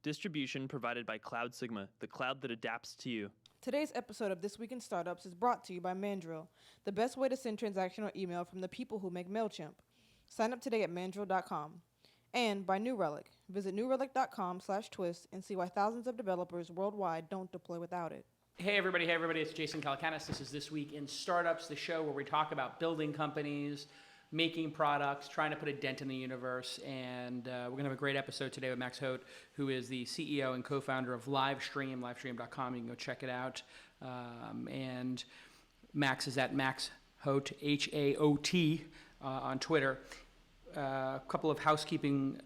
Distribution provided by Cloud Sigma, the cloud that adapts to you. Today's episode of This Week in Startups is brought to you by Mandrill, the best way to send transactional email from the people who make MailChimp. Sign up today at mandrill.com. And by New Relic. Visit newrelic.com/twist and see why thousands of developers worldwide don't deploy without it. Hey everybody, it's Jason Calacanis. This is This Week in Startups, the show where we talk about building companies, making products, trying to put a dent in the universe, and we're going to have a great episode today with Max Haot, who is the CEO and co-founder of Livestream, livestream.com. You can go check it out. And Max is at Max Haot, H-A-O-T, on Twitter. A couple of housekeeping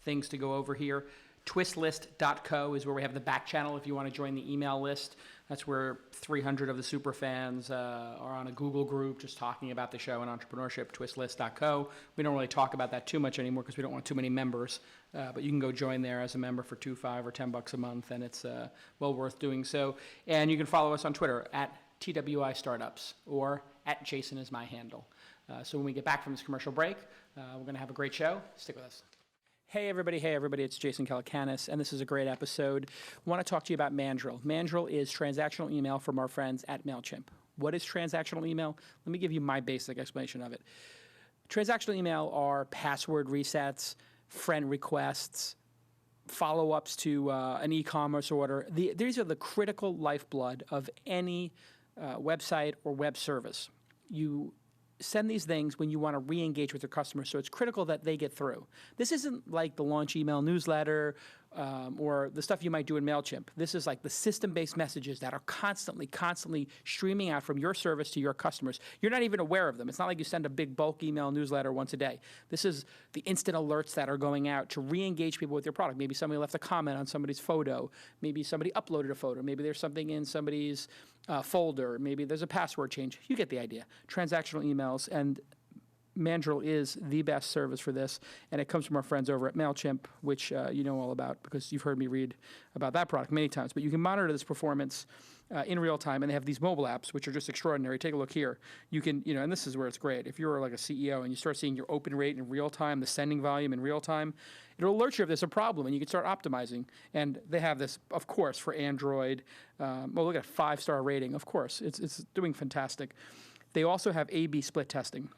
things to go over here. Twistlist.co is where we have the back channel if you want to join the email list. That's where 300 of the super fans are on a Google group just talking about the show and entrepreneurship, twistlist.co. We don't really talk about that too much anymore because we don't want too many members, but you can go join there as a member for $2, $5, or $10 a month, and it's well worth doing so. And you can follow us on Twitter at TWI Startups or at Jason is my handle. So when we get back from this commercial break, we're going to have a great show. Stick with us. Hey everybody, it's Jason Calacanis, and this is a great episode. I want to talk to you about Mandrill. Mandrill is transactional email from our friends at MailChimp. What is transactional email? Let me give you my basic explanation of it. Transactional email are password resets, friend requests, follow-ups to an e-commerce order. These are the critical lifeblood of any website or web service. You send these things when you want to re-engage with your customers, so it's critical that they get through. This isn't like the launch email newsletter or the stuff you might do in MailChimp. This is like the system-based messages that are constantly streaming out from your service to your customers. You're not even aware of them. It's not like you send a big bulk email newsletter once a day. This is the instant alerts that are going out to re-engage people with your product. Maybe somebody left a comment on somebody's photo. Maybe somebody uploaded a photo. Maybe there's something in somebody's folder. Maybe there's a password change. You get the idea. Transactional emails, and Mandrill is the best service for this, and it comes from our friends over at MailChimp, which you know all about because you've heard me read about that product many times. But you can monitor this performance in real time, and they have these mobile apps, which are just extraordinary. Take a look here. You can, and this is where it's great. If you're like a CEO and you start seeing your open rate in real time, the sending volume in real time, it'll alert you if there's a problem, and you can start optimizing. And they have this, of course, for Android. Look at a 5-star rating. Of course, it's doing fantastic. They also have A/B split testing.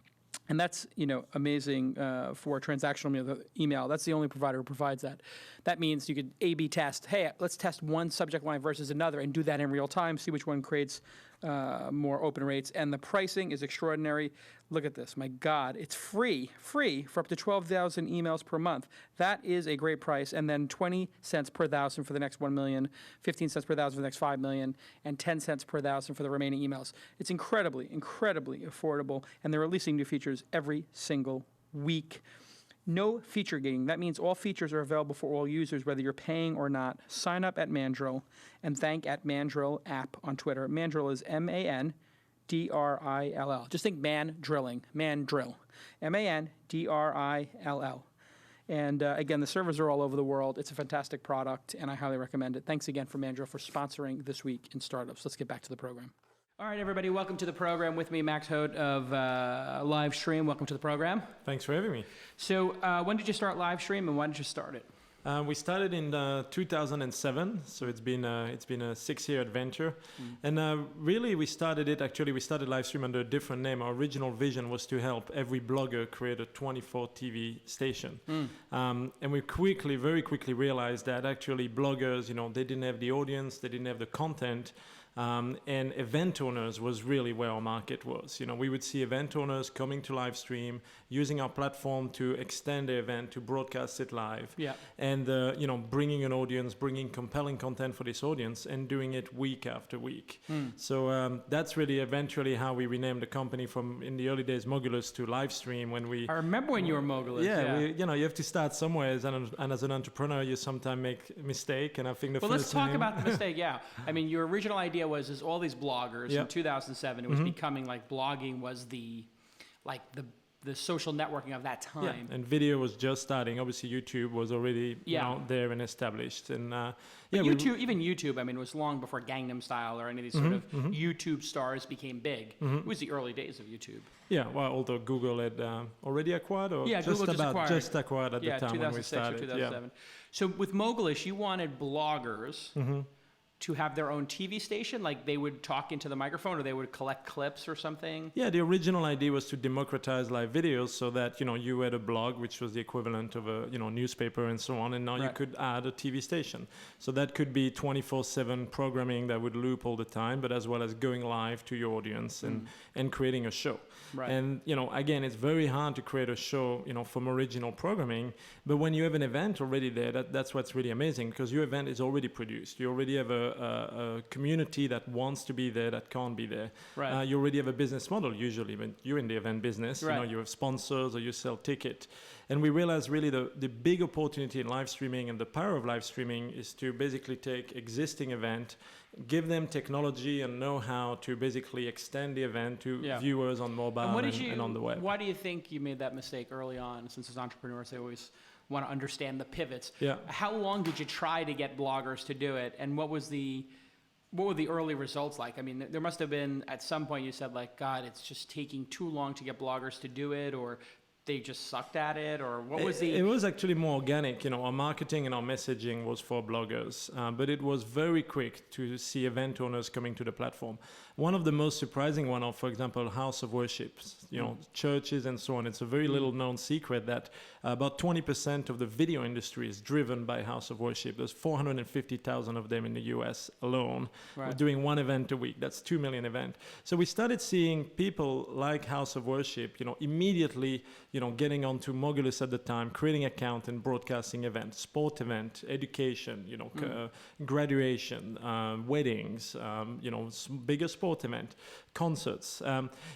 And that's, amazing for transactional email. That's the only provider who provides that. That means you could A/B test. Hey, let's test one subject line versus another and do that in real time, see which one creates more open rates. And the pricing is extraordinary. Look at this. My God, it's free for up to 12,000 emails per month. That is a great price. And then 20 cents per thousand for the next 1 million, 15 cents per thousand for the next 5 million, and 10 cents per thousand for the remaining emails. It's incredibly affordable, and they're releasing new features every single week. No feature gating. That means all features are available for all users, whether you're paying or not. Sign up at Mandrill and thank at Mandrill app on Twitter. Mandrill is Mandrill. Just think Mandrill. Mandrill. And again, the servers are all over the world. It's a fantastic product, and I highly recommend it. Thanks again for Mandrill for sponsoring This Week in Startups. Let's get back to the program. All right, everybody, welcome to the program. With me, Max Haot of Livestream. Welcome to the program. Thanks for having me. So when did you start Livestream, and why did you start it? We started in 2007, so it's been a 6-year adventure. And really, we started Livestream under a different name. Our original vision was to help every blogger create a 24 TV station. And we very quickly realized that actually bloggers, they didn't have the audience, they didn't have the content. And event owners was really where our market was. We would see event owners coming to Livestream, using our platform to extend the event, to broadcast it live, and bringing an audience, bringing compelling content for this audience, and doing it week after week. So that's really eventually how we renamed the company from, in the early days, Mogulus to Livestream. I remember when you were Mogulus. You have to start somewhere, and as an entrepreneur, you sometimes make a mistake. And I think let's talk about the mistake. I mean, your original idea was all these bloggers in 2007. It was becoming like blogging was the the social networking of that time. Yeah, and video was just starting. Obviously, YouTube was already there and established. And YouTube, even YouTube, I mean, it was long before Gangnam Style or any of these sort of YouTube stars became big. It was the early days of YouTube. Yeah, well, although Google had already acquired, or Google just acquired at the time when we 2006 started. or 2007. So with Mogulish, you wanted bloggers to have their own TV station, like they would talk into the microphone or they would collect clips or something? Yeah, the original idea was to democratize live videos so that, you had a blog, which was the equivalent of a, newspaper and so on, and now you could add a TV station. So that could be 24/7 programming that would loop all the time, but as well as going live to your audience and creating a show. Right. And, again, it's very hard to create a show, from original programming, but when you have an event already there, that's what's really amazing, because your event is already produced. You already have a community that wants to be there, that can't be there. Right. You already have a business model usually when you're in the event business. Right. You have sponsors or you sell ticket. And we realized really the big opportunity in live streaming and the power of live streaming is to basically take existing event, give them technology and know-how to basically extend the event to viewers on mobile and on the web. Why do you think you made that mistake early on? Since as entrepreneurs, they always want to understand the pivots. Yeah. How long did you try to get bloggers to do it? And what were the early results like? I mean, there must have been, at some point you said like, God, it's just taking too long to get bloggers to do it, or they just sucked at it, or what was It was actually more organic. Our marketing and our messaging was for bloggers, but it was very quick to see event owners coming to the platform. One of the most surprising one are, for example, house of worships, churches and so on. It's a very little known secret that about 20% of the video industry is driven by house of worship. There's 450,000 of them in the US alone, doing one event a week. That's 2 million events. So we started seeing people like house of worship, immediately, getting onto Mogulus at the time, creating account and broadcasting events, sport event, education, graduation, weddings, bigger sport event, concerts,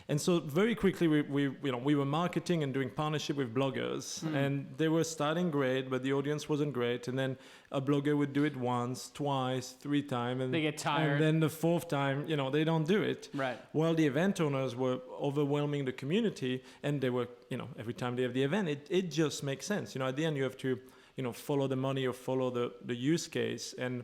and so very quickly we were marketing and doing partnership with bloggers, and they were starting great, but the audience wasn't great, and then a blogger would do it once, twice, 3 times, and they get tired, and then the 4th time, they don't do it. Right. While the event owners were overwhelming the community, and they were, every time they have the event, it just makes sense. At the end you have to, follow the money or follow the use case, and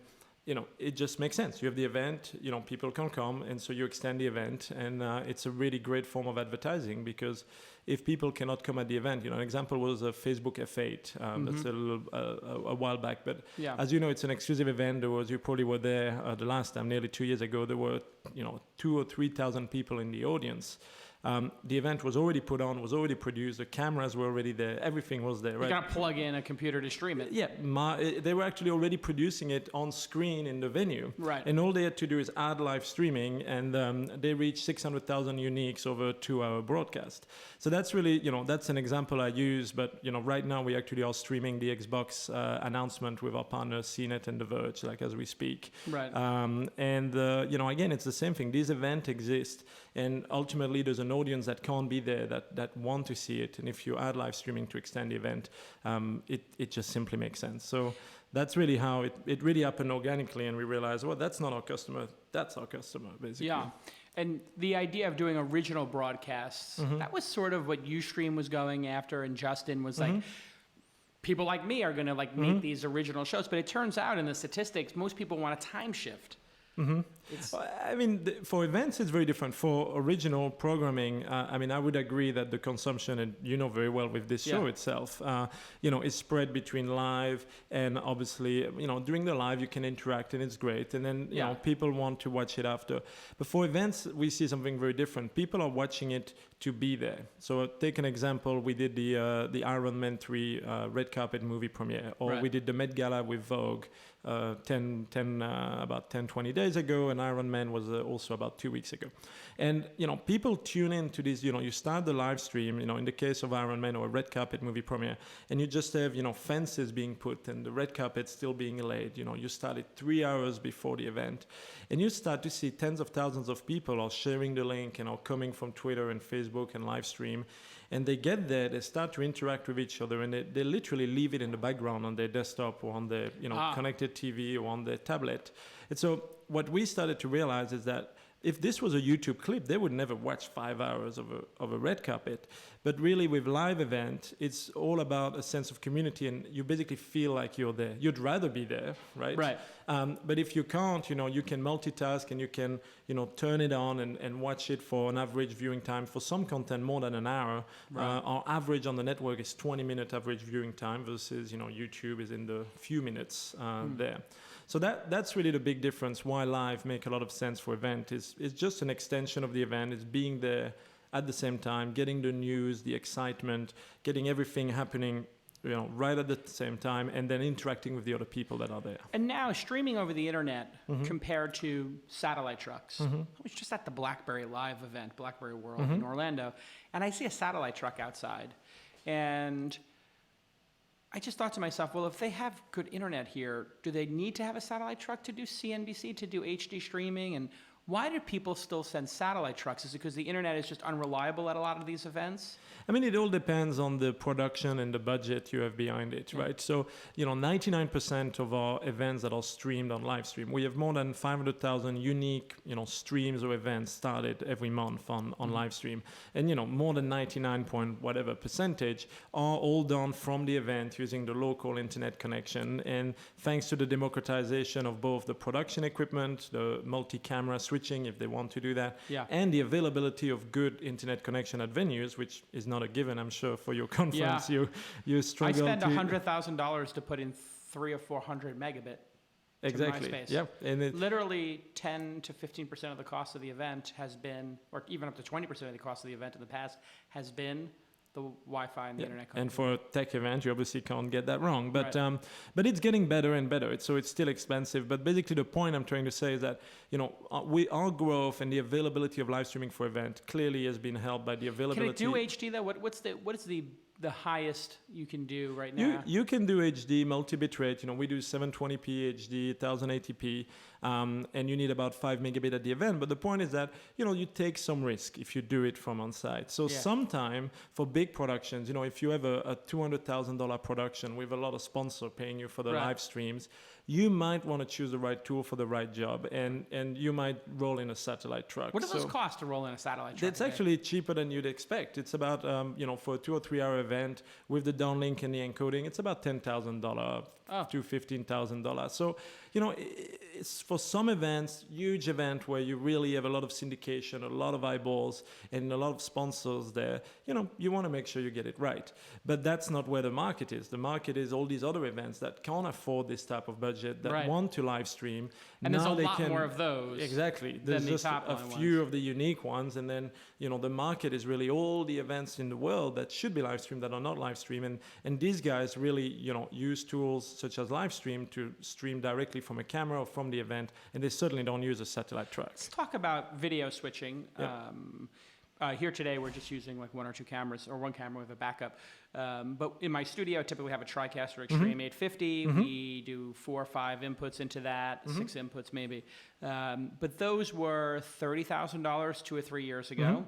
it just makes sense. You have the event, people can come, and so you extend the event, and it's a really great form of advertising, because if people cannot come at the event, an example was a Facebook F8. That's a while back, but as you know, it's an exclusive event. You probably were there the last time, nearly 2 years ago. There were, 2,000 or 3,000 people in the audience. The event was already put on, was already produced, the cameras were already there, everything was there. You gotta plug in a computer to stream it. Yeah, they were actually already producing it on screen in the venue. Right. And all they had to do is add live streaming, and they reached 600,000 uniques over a 2-hour broadcast. So that's really, that's an example I use, but, right now we actually are streaming the Xbox announcement with our partners CNET and The Verge, like as we speak. Right. Again, it's the same thing. These events exist, and ultimately there's an audience that can't be there, that want to see it, and if you add live streaming to extend the event, it just simply makes sense. So that's really how it really happened organically, and we realized, well, that's not our customer, that's our customer, basically. Yeah, and the idea of doing original broadcasts, that was sort of what Ustream was going after, and Justin was like, people like me are gonna make these original shows, but it turns out in the statistics, most people want a time shift. I mean, for events, it's very different. For original programming, I would agree that the consumption, and very well with this show itself, is spread between live and obviously, during the live you can interact and it's great. And then, people want to watch it after. But for events, we see something very different. People are watching it to be there. So take an example. We did the Iron Man 3 red carpet movie premiere, or we did the Met Gala with Vogue. About 10-20 days ago, and Iron Man was also about 2 weeks ago. And people tune in to this. You start the live stream, in the case of Iron Man or a red carpet movie premiere, and you just have fences being put and the red carpet still being laid. You started 3 hours before the event, and you start to see tens of thousands of people are sharing the link and are coming from Twitter and Facebook and live stream. And they get there, they start to interact with each other, and they literally leave it in the background on their desktop or on their connected TV or on their tablet. And so what we started to realize is that if this was a YouTube clip, they would never watch 5 hours of a red carpet. But really, with live event, it's all about a sense of community, and you basically feel like you're there. You'd rather be there, right? Right. But if you can't, you can multitask and you can, turn it on and watch it for an average viewing time. For some content, more than an hour. Right. Our average on the network is 20-minute average viewing time versus, YouTube is in the few minutes there. So that's really the big difference. Why live make a lot of sense for event is just an extension of the event. It's being there at the same time, getting the news, the excitement, getting everything happening, right at the same time, and then interacting with the other people that are there. And now streaming over the internet compared to satellite trucks. I was just at the BlackBerry Live event, BlackBerry World in Orlando, and I see a satellite truck outside, and I just thought to myself, well, if they have good internet here, do they need to have a satellite truck to do CNBC, to do HD streaming? And why do people still send satellite trucks? Is it because the internet is just unreliable at a lot of these events? I mean, it all depends on the production and the budget you have behind it, right? So, 99% of our events that are streamed on Livestream, we have more than 500,000 unique, streams or events started every month on Livestream. And, more than 99 point whatever percentage are all done from the event using the local internet connection. And thanks to the democratization of both the production equipment, the multi-camera switching, if they want to do that, and the availability of good internet connection at venues, which is not a given, I'm sure, for your conference. You struggle. I spend $100,000 to put in 300 or 400 megabit. Exactly. To my space. Yeah. And literally 10 to 15% of the cost of the event has been, or even up to 20% of the cost of the event in the past has been the Wi-Fi and the internet connection. And for a tech event, you obviously can't get that wrong. But but it's getting better and better. So it's still expensive. But basically, the point I'm trying to say is that our growth and the availability of live streaming for event clearly has been helped by the availability. Can it do HD though? What is the highest you can do right now? You can do HD multi-bit rate. We do 720p HD, 1080p, and you need about 5 megabit at the event. But the point is that you take some risk if you do it from on site. So sometime for big productions, if you have a $200,000 production with a lot of sponsor paying you for the live streams, you might want to choose the right tool for the right job, and you might roll in a satellite truck. What does those cost to roll in a satellite truck? It's actually cheaper than you'd expect. It's about, for a 2 or 3 hour event with the downlink and the encoding, it's about $10,000 to $15,000. So, it's for some events, huge event where you really have a lot of syndication, a lot of eyeballs, and a lot of sponsors there, you want to make sure you get it right. But that's not where the market is. The market is all these other events that can't afford this type of budget, that want to live stream. And now there's a lot more of those. Exactly. There's just a few of the unique ones. And then, the market is really all the events in the world that should be live streamed that are not live streamed. And these guys really, use tools such as Livestream to stream directly from a camera or from the event, and they certainly don't use a satellite truck. Let's talk about video switching. Yep. Here today, we're just using like 1 or 2 cameras, or 1 camera with a backup. But in my studio, I typically have a TriCaster Extreme 850. We do 4 or 5 inputs into that, 6 inputs maybe. But those were $30,000 2 or 3 years ago.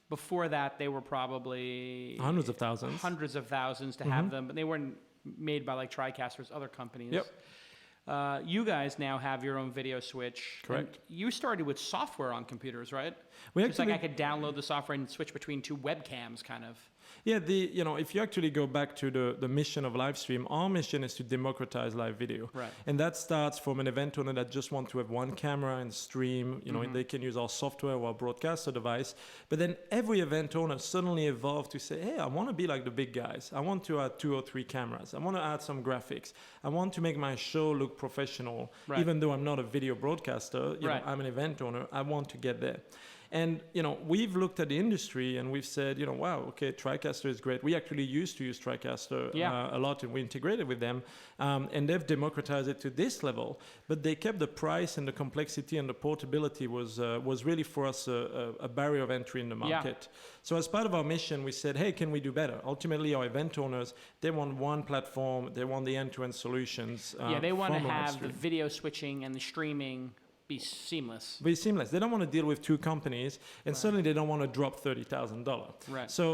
Before that, they were probably hundreds of thousands to have them, but they weren't made by like TriCaster's other companies. Yep. You guys now have your own video switch. Correct. You started with software on computers, right? We Just like I could download the software and switch between 2 webcams, kind of. Yeah, if you actually go back to the mission of Livestream, our mission is to democratize live video. Right. And that starts from an event owner that just want to have 1 camera and stream, and they can use our software or our broadcaster device. But then every event owner suddenly evolved to say, hey, I want to be like the big guys. I want to add 2 or 3 cameras. I want to add some graphics. I want to make my show look professional. Right. Even though I'm not a video broadcaster, I'm an event owner. I want to get there. And, we've looked at the industry and we've said, wow, okay, TriCaster is great. We actually used to use TriCaster a lot, and we integrated with them. And they've democratized it to this level. But they kept the price and the complexity, and the portability was really for us a barrier of entry in the market. Yeah. So as part of our mission, we said, hey, can we do better? Ultimately, our event owners, they want 1 platform. They want the end-to-end solutions. They want to have the video switching and the streaming be seamless. Be seamless. They don't want to deal with two companies, and certainly they don't want to drop $30,000. Right. So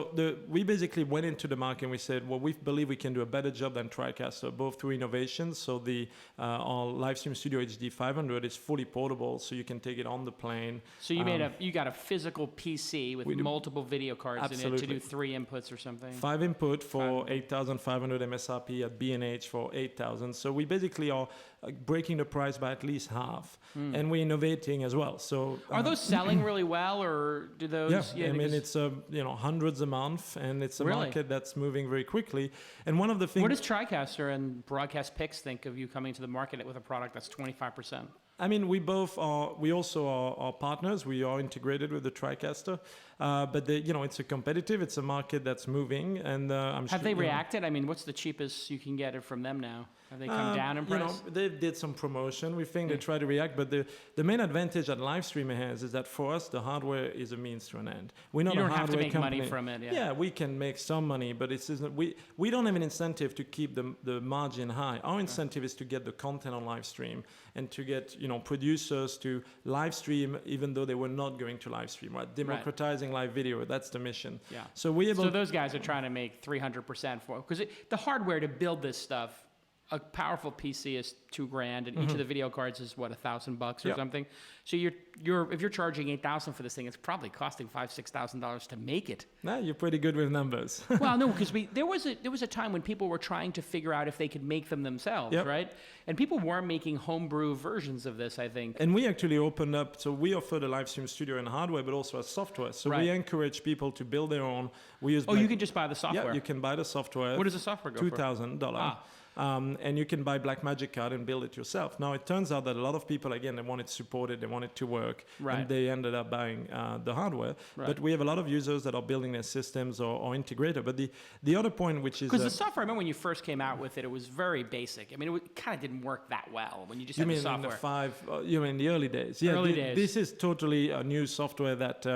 we basically went into the market and we said, well, we believe we can do a better job than TriCaster, both through innovations. So our Livestream Studio HD 500 is fully portable, so you can take it on the plane. So you got a physical PC with multiple video cards in it to do 3 inputs or something. 5 input for 8,500 MSRP at B&H for 8,000. So we basically are breaking the price by at least half, and we're innovating as well. So are those selling really well, or do those? Yeah, I mean it's hundreds a month, and it's a market that's moving very quickly. And one of the things. What does TriCaster and Broadcast Pix think of you coming to the market with a product that's 25%? I mean, we also are partners. We are integrated with the TriCaster, but it's a competitive. It's a market that's moving, and I'm sure. Have they reacted? I mean, what's the cheapest you can get it from them now? Have they come down in price? They did some promotion. We think they try to react, but the main advantage that Livestream has is that for us, the hardware is a means to an end. We're not you don't a hardware have to make company. money from it. Yeah, we can make some money, but we don't have an incentive to keep the margin high. Our incentive is to get the content on Livestream and to get producers to live stream even though they were not going to live stream. Right? Democratizing live video. That's the mission. Yeah. So those guys are trying to make 300% for because the hardware to build this stuff. A powerful PC is $2,000, and each of the video cards is what, $1,000 or something. So if you're charging $8,000 for this thing, it's probably costing $5,000-$6,000 to make it. Nah, you're pretty good with numbers. Well, no, because there was a time when people were trying to figure out if they could make them themselves, right? And people were making homebrew versions of this, I think. And we actually opened up. So we offer the Livestream Studio and hardware, but also as software. So we encourage people to build their own. We use. You can just buy the software. Yeah, you can buy the software. What does the software go for? $2,000. And you can buy Blackmagic card and build it yourself. Now, it turns out that a lot of people, again, they want it supported, they want it to work, and they ended up buying the hardware. But we have a lot of users that are building their systems or integrated. But the other point, which is... Because the software, I remember when you first came out with it, it was very basic. I mean, it kind of didn't work that well when you just had the software. You mean in the early days? Yeah, early days. This is totally a new software that,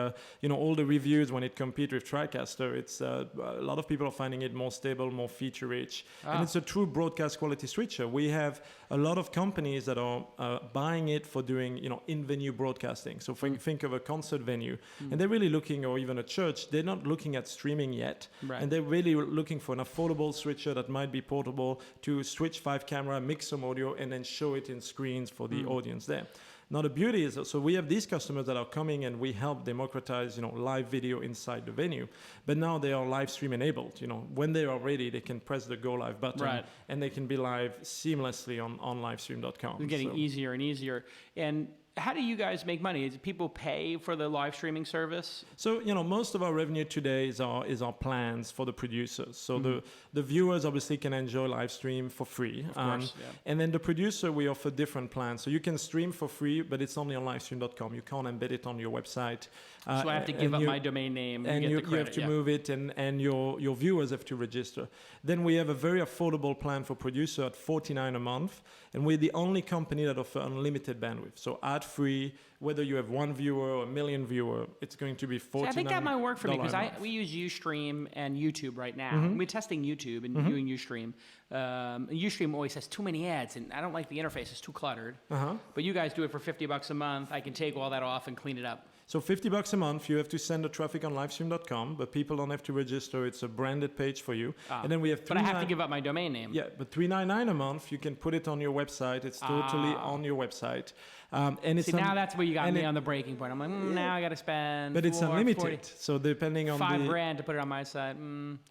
all the reviews, when it competes with TriCaster, it's a lot of people are finding it more stable, more feature-rich. And it's a true broadcast quality switcher. We have a lot of companies that are buying it for doing, in-venue broadcasting. So think of a concert venue, and they're really looking, or even a church, they're not looking at streaming yet, and they're really looking for an affordable switcher that might be portable to switch 5 camera, mix some audio, and then show it in screens for the audience there. Now the beauty is, so we have these customers that are coming and we help democratize, live video inside the venue. But now they are live stream enabled. When they are ready, they can press the go live button and they can be live seamlessly on livestream.com. It's getting easier and easier. And how do you guys make money? Do people pay for the live streaming service? So, most of our revenue today is our plans for the producers. So the viewers obviously can enjoy live stream for free. Of course, And then the producer, we offer different plans. So you can stream for free, but it's only on livestream.com. You can't embed it on your website. So I have to give up my domain name and you have to move it, and your viewers have to register. Then we have a very affordable plan for producer at $49 a month, and we're the only company that offer unlimited bandwidth. So ad-free, whether you have 1 viewer or 1 million viewer, it's going to be $49. I think that might work for me because we use Ustream and YouTube right now. We're testing YouTube and doing Ustream. Ustream always has too many ads, and I don't like the interface; it's too cluttered. But you guys do it for $50 a month. I can take all that off and clean it up. So $50 a month, you have to send the traffic on livestream.com, but people don't have to register. It's a branded page for you. And then we have but I have to give up my domain name. Yeah, but $3.99 a month, you can put it on your website. It's totally on your website. And it's now that's where you got me on the breaking point. I'm like, now I got to spend. But it's unlimited. 40, so depending on $5,000 to put it on my site.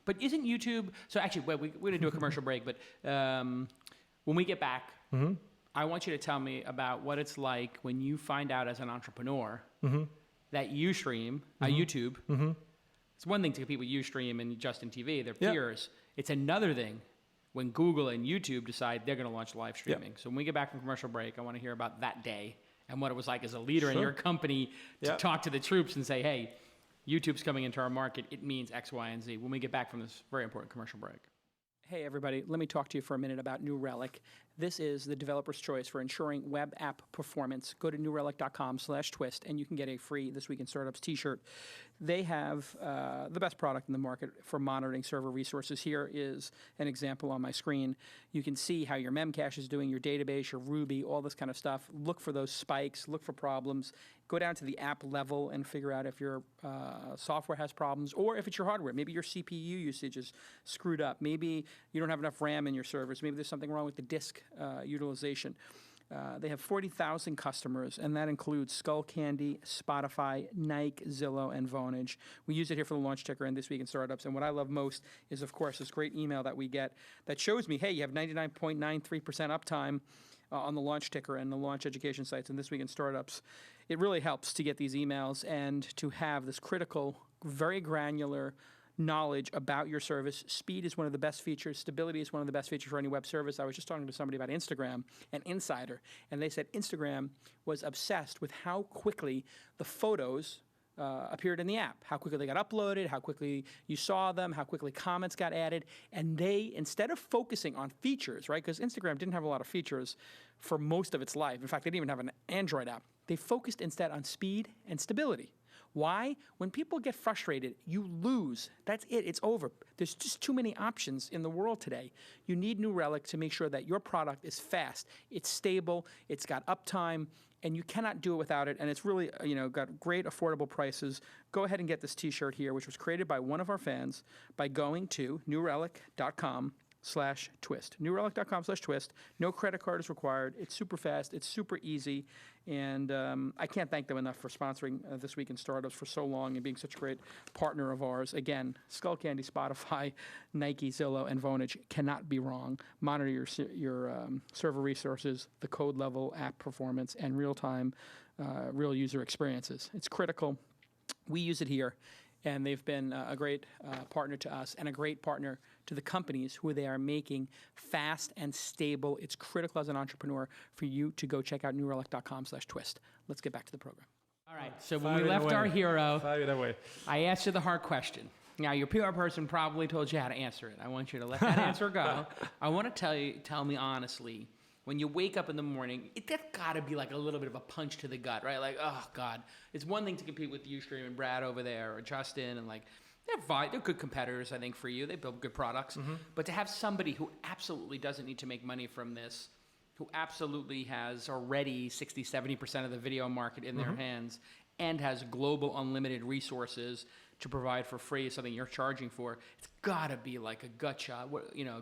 But isn't YouTube? So actually, we're going to do a commercial break. But when we get back, I want you to tell me about what it's like when you find out as an entrepreneur that YouTube. It's one thing to compete with Ustream and Justin TV, they're peers. It's another thing when Google and YouTube decide they're going to launch live streaming. So when we get back from commercial break, I want to hear about that day and what it was like as a leader in your company to talk to the troops and say, hey, YouTube's coming into our market. It means X, Y, and Z. When we get back from this very important commercial break. Hey, everybody, let me talk to you for a minute about New Relic. This is the developer's choice for ensuring web app performance. Go to newrelic.com/twist, and you can get a free This Week in Startups t-shirt. They have the best product in the market for monitoring server resources. Here is an example on my screen. You can see how your memcache is doing, your database, your Ruby, all this kind of stuff. Look for those spikes, look for problems. Go down to the app level and figure out if your software has problems or if it's your hardware. Maybe your CPU usage is screwed up. Maybe you don't have enough RAM in your servers. Maybe there's something wrong with the disk utilization. They have 40,000 customers, and that includes Skullcandy, Spotify, Nike, Zillow, and Vonage. We use it here for the launch ticker and This Week in Startups. And what I love most is, of course, this great email that we get that shows me, hey, you have 99.93% uptime on the launch ticker and the launch education sites and This Week in Startups. It really helps to get these emails and to have this critical, very granular knowledge about your service. Speed is one of the best features. Stability is one of the best features for any web service. I was just talking to somebody about Instagram, an insider, and they said Instagram was obsessed with how quickly the photos appeared in the app, how quickly they got uploaded, how quickly you saw them, how quickly comments got added. And they, instead of focusing on features, right, because Instagram didn't have a lot of features for most of its life. In fact, they didn't even have an Android app. They focused instead on speed and stability. Why? When people get frustrated, you lose. That's it. It's over. There's just too many options in the world today. You need New Relic to make sure that your product is fast, it's stable, it's got uptime, and you cannot do it without it. And it's really, got great affordable prices. Go ahead and get this T-shirt here, which was created by one of our fans by going to newrelic.com/twist. newrelic.com/twist. No credit card is required. It's super fast. It's super easy. And I can't thank them enough for sponsoring This Week in Startups for so long and being such a great partner of ours. Again, Skullcandy, Spotify, Nike, Zillow, and Vonage cannot be wrong. Monitor your server resources, the code level, app performance, and real-time, real user experiences. It's critical. We use it here. And they've been a great partner to us and a great partner to the companies who they are making fast and stable. It's critical as an entrepreneur for you to go check out newrelic.com/twist. Let's get back to the program. All right, so when we left our hero, I asked you the hard question. Now, your PR person probably told you how to answer it. I want you to let that answer go. I want to tell me honestly, when you wake up in the morning, that's got to be like a little bit of a punch to the gut, right? Like, oh, God. It's one thing to compete with Ustream and Brad over there or Justin, and like, they're good competitors, I think, for you. They build good products. Mm-hmm. But to have somebody who absolutely doesn't need to make money from this, who absolutely has already 60, 70% of the video market in their hands and has global unlimited resources to provide for free something you're charging for, it's got to be like a gut shot,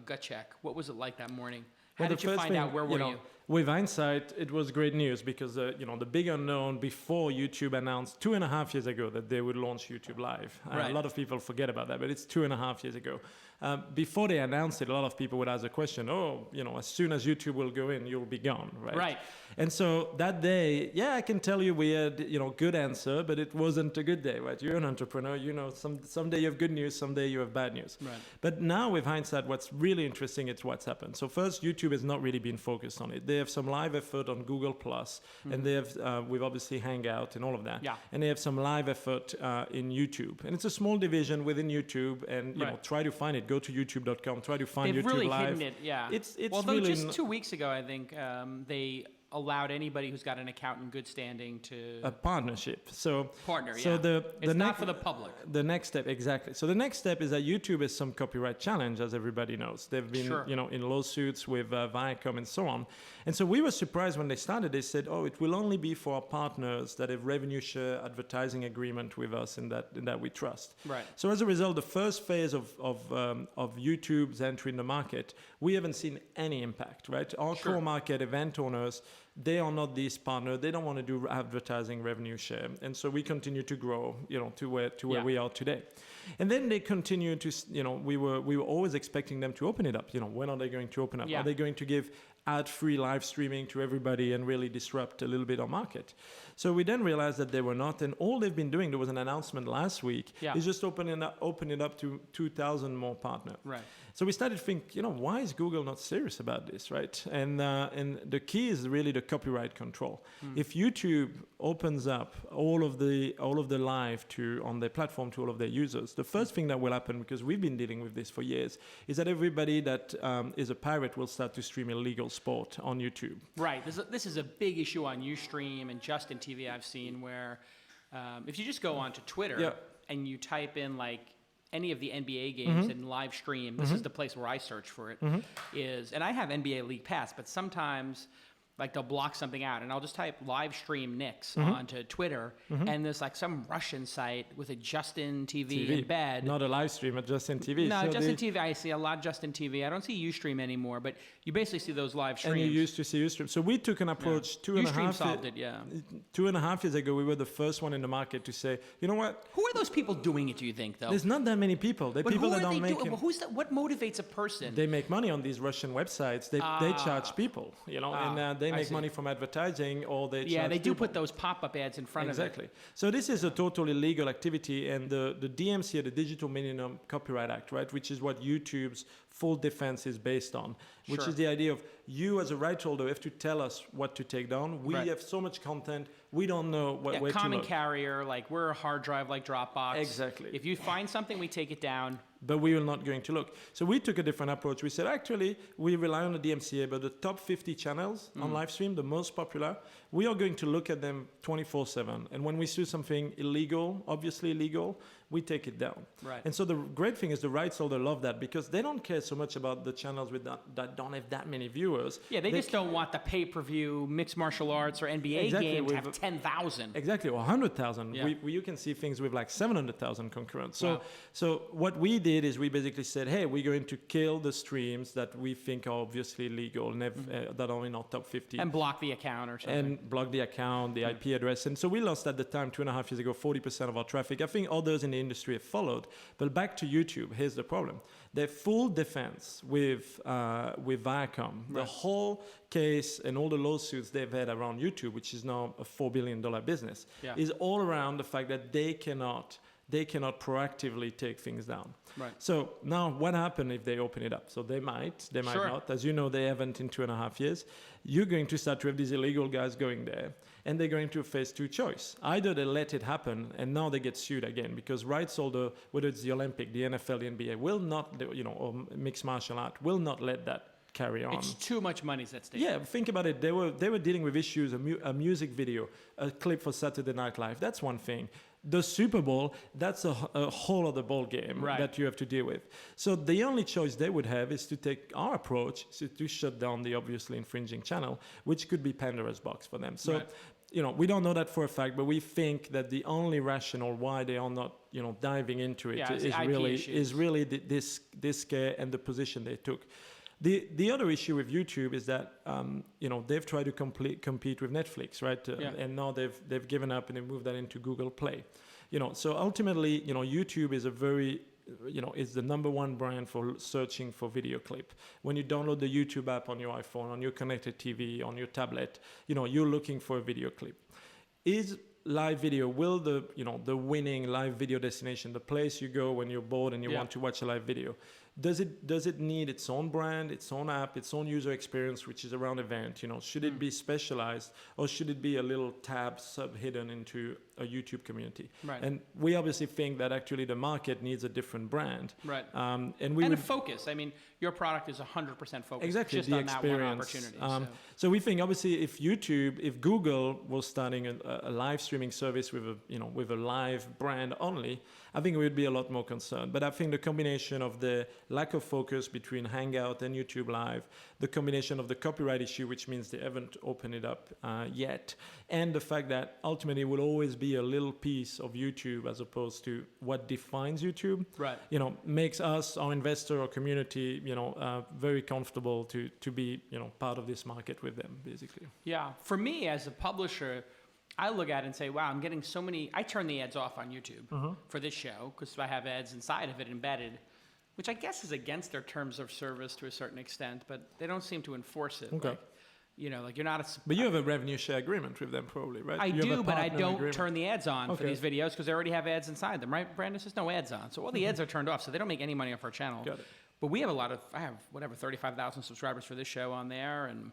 gut check. What was it like that morning? How did you find out? Where were you? With hindsight, it was great news because the big unknown before YouTube announced 2.5 years ago that they would launch YouTube Live. Right. A lot of people forget about that, but it's 2.5 years ago. Before they announced it, a lot of people would ask the question, as soon as YouTube will go in, you'll be gone, right? Right. And so that day, I can tell you we had, good answer, but it wasn't a good day, right? You're an entrepreneur, some day you have good news, some day you have bad news. Right. But now with hindsight, what's really interesting is what's happened. So first, YouTube has not really been focused on it. They have some live effort on Google Plus, and they have, with obviously Hangout and all of that. Yeah. And they have some live effort in YouTube. And it's a small division within YouTube, and, try to find it. Go to youtube.com, try to find They've YouTube really Live. hidden it, yeah. It's well, really just 2 weeks ago, I think, they allowed anybody who's got an account in good standing to a partnership. So it's not for the public. The next step, exactly. So the next step is that YouTube has some copyright challenge, as everybody knows. They've been, in lawsuits with Viacom and so on. And so we were surprised when they started. They said, it will only be for our partners that have revenue share advertising agreement with us and that we trust. Right. So as a result, the first phase of YouTube's entry in the market, we haven't seen any impact, right? Our core market, event owners, they are not this partner. They don't want to do advertising revenue share. And so we continue to grow, to where we are today. And then they continue to, we were always expecting them to open it up. When are they going to open up? Yeah. Are they going to give ad-free live streaming to everybody and really disrupt a little bit our market? So we then realized that they were not. And all they've been doing, there was an announcement last week, is just open it up to 2,000 more partners. Right. So we started to think, why is Google not serious about this, right? And the key is really the copyright control. If YouTube opens up all of the live on their platform to all of their users, the first thing that will happen, because we've been dealing with this for years, is that everybody that is a pirate will start to stream illegal sport on YouTube. Right. This is a big issue on Ustream and Justin TV I've seen where if you just go onto Twitter, and you type in like any of the NBA games in live stream, this is the place where I search for it, and I have NBA League Pass, but sometimes like they'll block something out, and I'll just type live stream Knicks onto Twitter, and there's like some Russian site with a Justin TV embed. Not a live stream, but Justin TV. No, so Justin TV, I see a lot Justin TV. I don't see Ustream anymore, but you basically see those live streams. And you used to see Ustream. So we took an approach Ustream solved it, 2.5 years ago, we were the first one in the market to say, you know what? Who are those people doing it, do you think, though? There's not that many people. They're but people who that are don't they make it. Who's that? What motivates a person? They make money on these Russian websites. They charge people, you know, and they make money from advertising, or they charge they do people. put those pop-up ads in front of it. Exactly. So this is a totally legal activity, and the DMCA, the Digital Millennium Copyright Act, right, which is what YouTube's full defense is based on, which is the idea of you as a right holder have to tell us what to take down. We have so much content, we don't know where to look. Common carrier, like we're a hard drive like Dropbox. Exactly. If you find something, we take it down. But we are not going to look. So we took a different approach. We said, actually, we rely on the DMCA, but the top 50 channels on live stream, the most popular, we are going to look at them 24/7. And when we see something illegal, obviously illegal, we take it down. Right. And so the great thing is the rights holder love that because they don't care so much about the channels that don't have that many viewers. Yeah, they just don't want the pay-per-view mixed martial arts or NBA game to have 10,000. Exactly, or 100,000. Yeah. You can see things with like 700,000 concurrents. So, Wow. so what we did is we basically said, hey, we're going to kill the streams that we think are obviously legal and that are in our top 50. And block the account or something. And block the account, the IP address. And so we lost at the time, 2.5 years ago, 40% of our traffic. I think others in the industry have followed. But back to YouTube, here's the problem. Their full defense with Viacom, the whole case and all the lawsuits they've had around YouTube, which is now a $4 billion business, is all around the fact that they cannot proactively take things down. Right. So now what happens if they open it up? So they might not. As you know, they haven't in 2.5 years. You're going to start to have these illegal guys going there, and they're going to face two choices. Either they let it happen, and now they get sued again, because rights holder, whether it's the Olympic, the NFL, the NBA, will not, or mixed martial art, will not let that carry on. It's too much money at stake. Yeah, think about it. They were dealing with issues, a music video, a clip for Saturday Night Live. That's one thing. The Super Bowl, that's a whole other ball game that you have to deal with. So the only choice they would have is to take our approach, to shut down the obviously infringing channel, which could be Pandora's box for them. So, we don't know that for a fact, but we think that the only rationale why they are not, diving into it is really this scare and the position they took. The other issue with YouTube is that they've tried to compete with Netflix, right? And now they've given up and they've moved that into Google Play. So ultimately, YouTube is a very is the number one brand for searching for video clip. When you download the YouTube app on your iPhone, on your connected TV, on your tablet, you're looking for a video clip. Is live video the winning live video destination, the place you go when you're bored and you want to watch a live video? Does it need its own brand, its own app, its own user experience, which is around event? Should it be specialized, or should it be a little tab sub-hidden into a YouTube community? Right. And we obviously think that actually the market needs a different brand. Right. And a focus. I mean, your product is 100% focused exactly just the on experience. that one opportunity. So we think obviously if Google was starting a live streaming service with a live brand only, I think we would be a lot more concerned. But I think the combination of the lack of focus between Hangout and YouTube Live, the combination of the copyright issue, which means they haven't opened it up yet, and the fact that ultimately it will always be a little piece of YouTube as opposed to what defines YouTube, right? Makes us, our investor or community, very comfortable to be, part of this market with them, basically. Yeah. For me as a publisher, I look at it and say, wow, I'm getting so many. I turn the ads off on YouTube for this show because I have ads inside of it embedded, which I guess is against their terms of service to a certain extent, but they don't seem to enforce it. Okay. Like you're not a... But you have a revenue share agreement with them probably, right? I do, but I don't turn the ads on for these videos because they already have ads inside them, right? Brandon, there's no ads on. So all the ads are turned off, so they don't make any money off our channel. Got it. But we have I have 35,000 subscribers for this show on there and,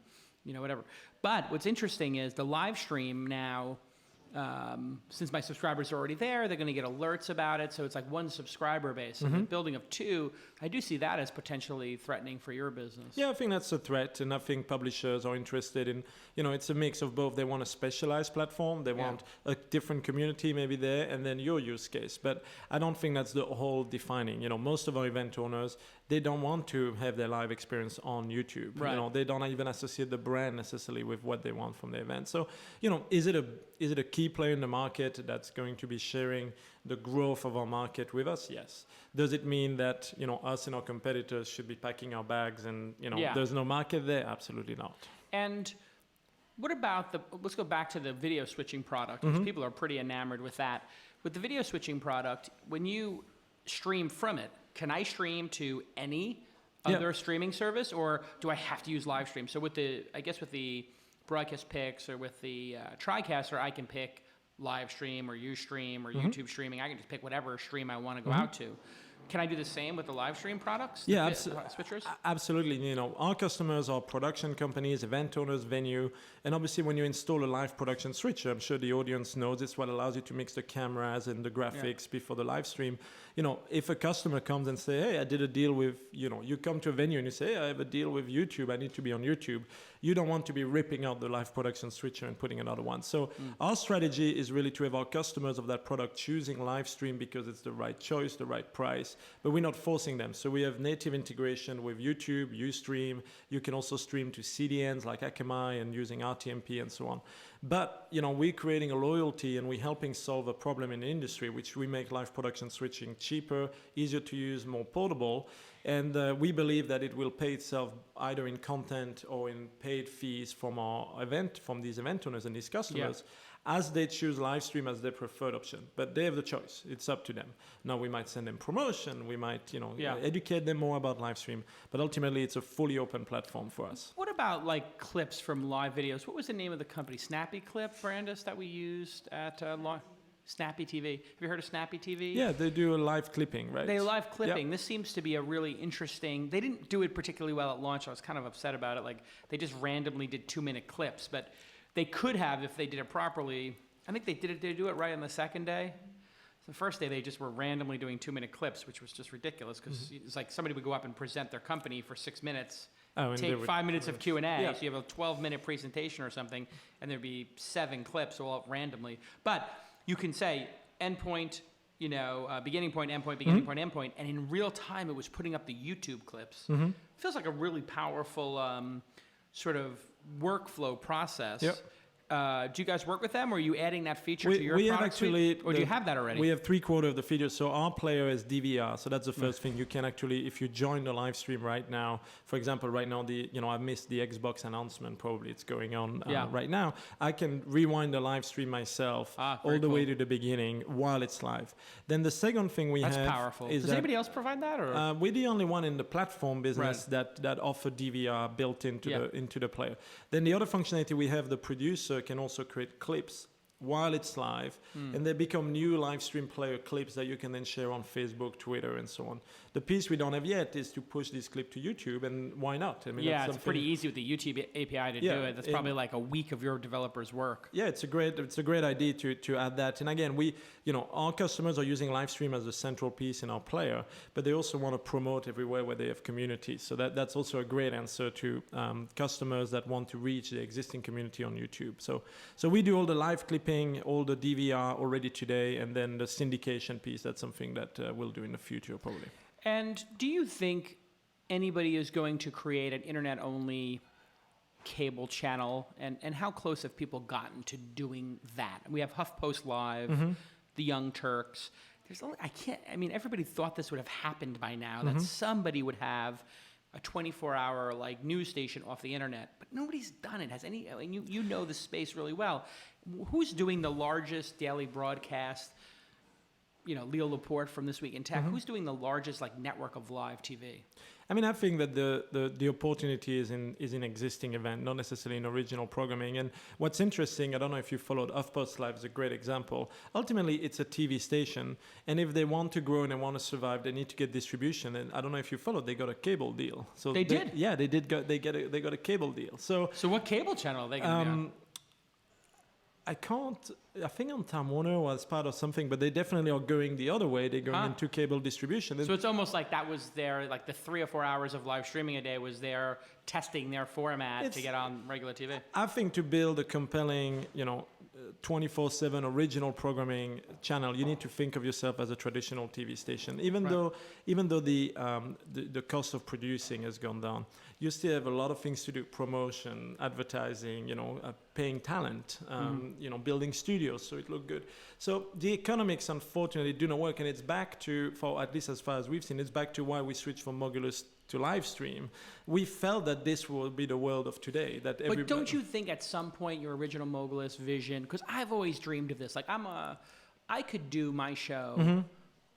whatever. But what's interesting is the live stream now, since my subscribers are already there, they're going to get alerts about it. So it's like one subscriber base. And the building of two, I do see that as potentially threatening for your business. Yeah, I think that's a threat, and I think publishers are interested in, it's a mix of both. They want a specialized platform, they want a different community maybe there, and then your use case. But I don't think that's the whole defining. Most of our event owners, they don't want to have their live experience on YouTube. Right. They don't even associate the brand necessarily with what they want from the event. So, is it a key player in the market that's going to be sharing the growth of our market with us? Yes. Does it mean that, us and our competitors should be packing our bags and, there's no market there? Absolutely not. And what about let's go back to the video switching product, because people are pretty enamored with that. With the video switching product, when you stream from it, can I stream to any other streaming service, or do I have to use Livestream? So with the Broadcast Pix or with the TriCaster, I can pick Livestream or Ustream or YouTube streaming. I can just pick whatever stream I want to go out to. Can I do the same with the Livestream products? Yeah, switchers? Absolutely. Our customers are production companies, event owners, venue, and obviously when you install a live production switcher, I'm sure the audience knows it's what allows you to mix the cameras and the graphics before the live stream. If a customer comes and say, hey, I did a deal with, you come to a venue and you say, hey, I have a deal with YouTube, I need to be on YouTube. You don't want to be ripping out the live production switcher and putting another one. So our strategy is really to have our customers of that product choosing live stream because it's the right choice, the right price, but we're not forcing them. So we have native integration with YouTube, Ustream. You can also stream to CDNs like Akamai and using RTMP and so on. But, we're creating a loyalty and we're helping solve a problem in the industry, which we make live production switching cheaper, easier to use, more portable. And we believe that it will pay itself either in content or in paid fees from these event owners and these customers as they choose live stream as their preferred option. But they have the choice. It's up to them. Now we might send them promotion. We might, educate them more about live stream. But ultimately, it's a fully open platform for us. What about like clips from live videos? What was the name of the company? Snappy Clip, Brandis, that we used at SnappyTV. Have you heard of SnappyTV? Yeah, they do a live clipping, right? They live clipping. Yep. This seems to be a really interesting. They didn't do it particularly well at launch. I was kind of upset about it. Like they just randomly did 2-minute clips, but they could have if they did it properly. I think they did it. Did they do it right on the second day? The first day they just were randomly doing 2-minute clips, which was just ridiculous because it's like somebody would go up and present their company for 6 minutes. Take 5 minutes of Q&A, so you have a 12-minute presentation or something, and there'd be 7 clips all up randomly. But you can say endpoint, beginning point, endpoint, beginning point, endpoint, and in real time it was putting up the YouTube clips. Feels like a really powerful sort of workflow process. Yep. Do you guys work with them, or are you adding that feature to your product suite? Or do you have that already? We have 3/4 of the features. So our player is DVR. So that's the first thing. You can actually, if you join the live stream right now, for example, right now, I missed the Xbox announcement. Probably it's going on right now. I can rewind the live stream myself all the way to the beginning while it's live. Then the second thing that's powerful. Is Does anybody else provide that? Or? We're the only one in the platform business that offer DVR built into the player. Then the other functionality we have, the producer can also create clips while it's live, and they become new live stream player clips that you can then share on Facebook, Twitter, and so on. The piece we don't have yet is to push this clip to YouTube, and why not? I mean, it's pretty easy with the YouTube API to do it. That's probably like a week of your developer's work. Yeah, it's a great idea to add that. And again, our customers are using live stream as a central piece in our player, but they also want to promote everywhere where they have communities. So that's also a great answer to customers that want to reach the existing community on YouTube. So we do all the live clipping, all the DVR already today, and then the syndication piece. That's something that we'll do in the future probably. And do you think anybody is going to create an internet-only cable channel? And how close have people gotten to doing that? We have HuffPost Live, the Young Turks. Everybody thought this would have happened by now, that somebody would have a 24-hour news station off the internet, but nobody's done it. You know the space really well. Who's doing the largest daily broadcast? Leo Laporte from This Week in Tech. Who's doing the largest network of live TV? I think that the opportunity is in existing event, not necessarily in original programming. And what's interesting, I don't know if you followed HuffPost Live, is a great example. Ultimately, it's a TV station, and if they want to grow and they want to survive, they need to get distribution. And I don't know if you followed, they got a cable deal. So they did. Yeah, they did. They got a cable deal. So what cable channel are they going to be on? I think on Time Warner was part of something, but they definitely are going the other way. They're going into cable distribution. So it's almost like that was their, like the 3 or 4 hours of live streaming a day was their testing their format to get on regular TV. I think to build a compelling, 24/7 original programming channel, you need to think of yourself as a traditional TV station. Even though the cost of producing has gone down, you still have a lot of things to do: promotion, advertising, paying talent, building studios so it look good. So the economics, unfortunately, do not work, and it's back to, for at least as far as we've seen, it's back to why we switched from Mogulus to Livestream. We felt that this will be the world of today. But don't you think at some point your original Mogulus vision, because I've always dreamed of this, like I could do my show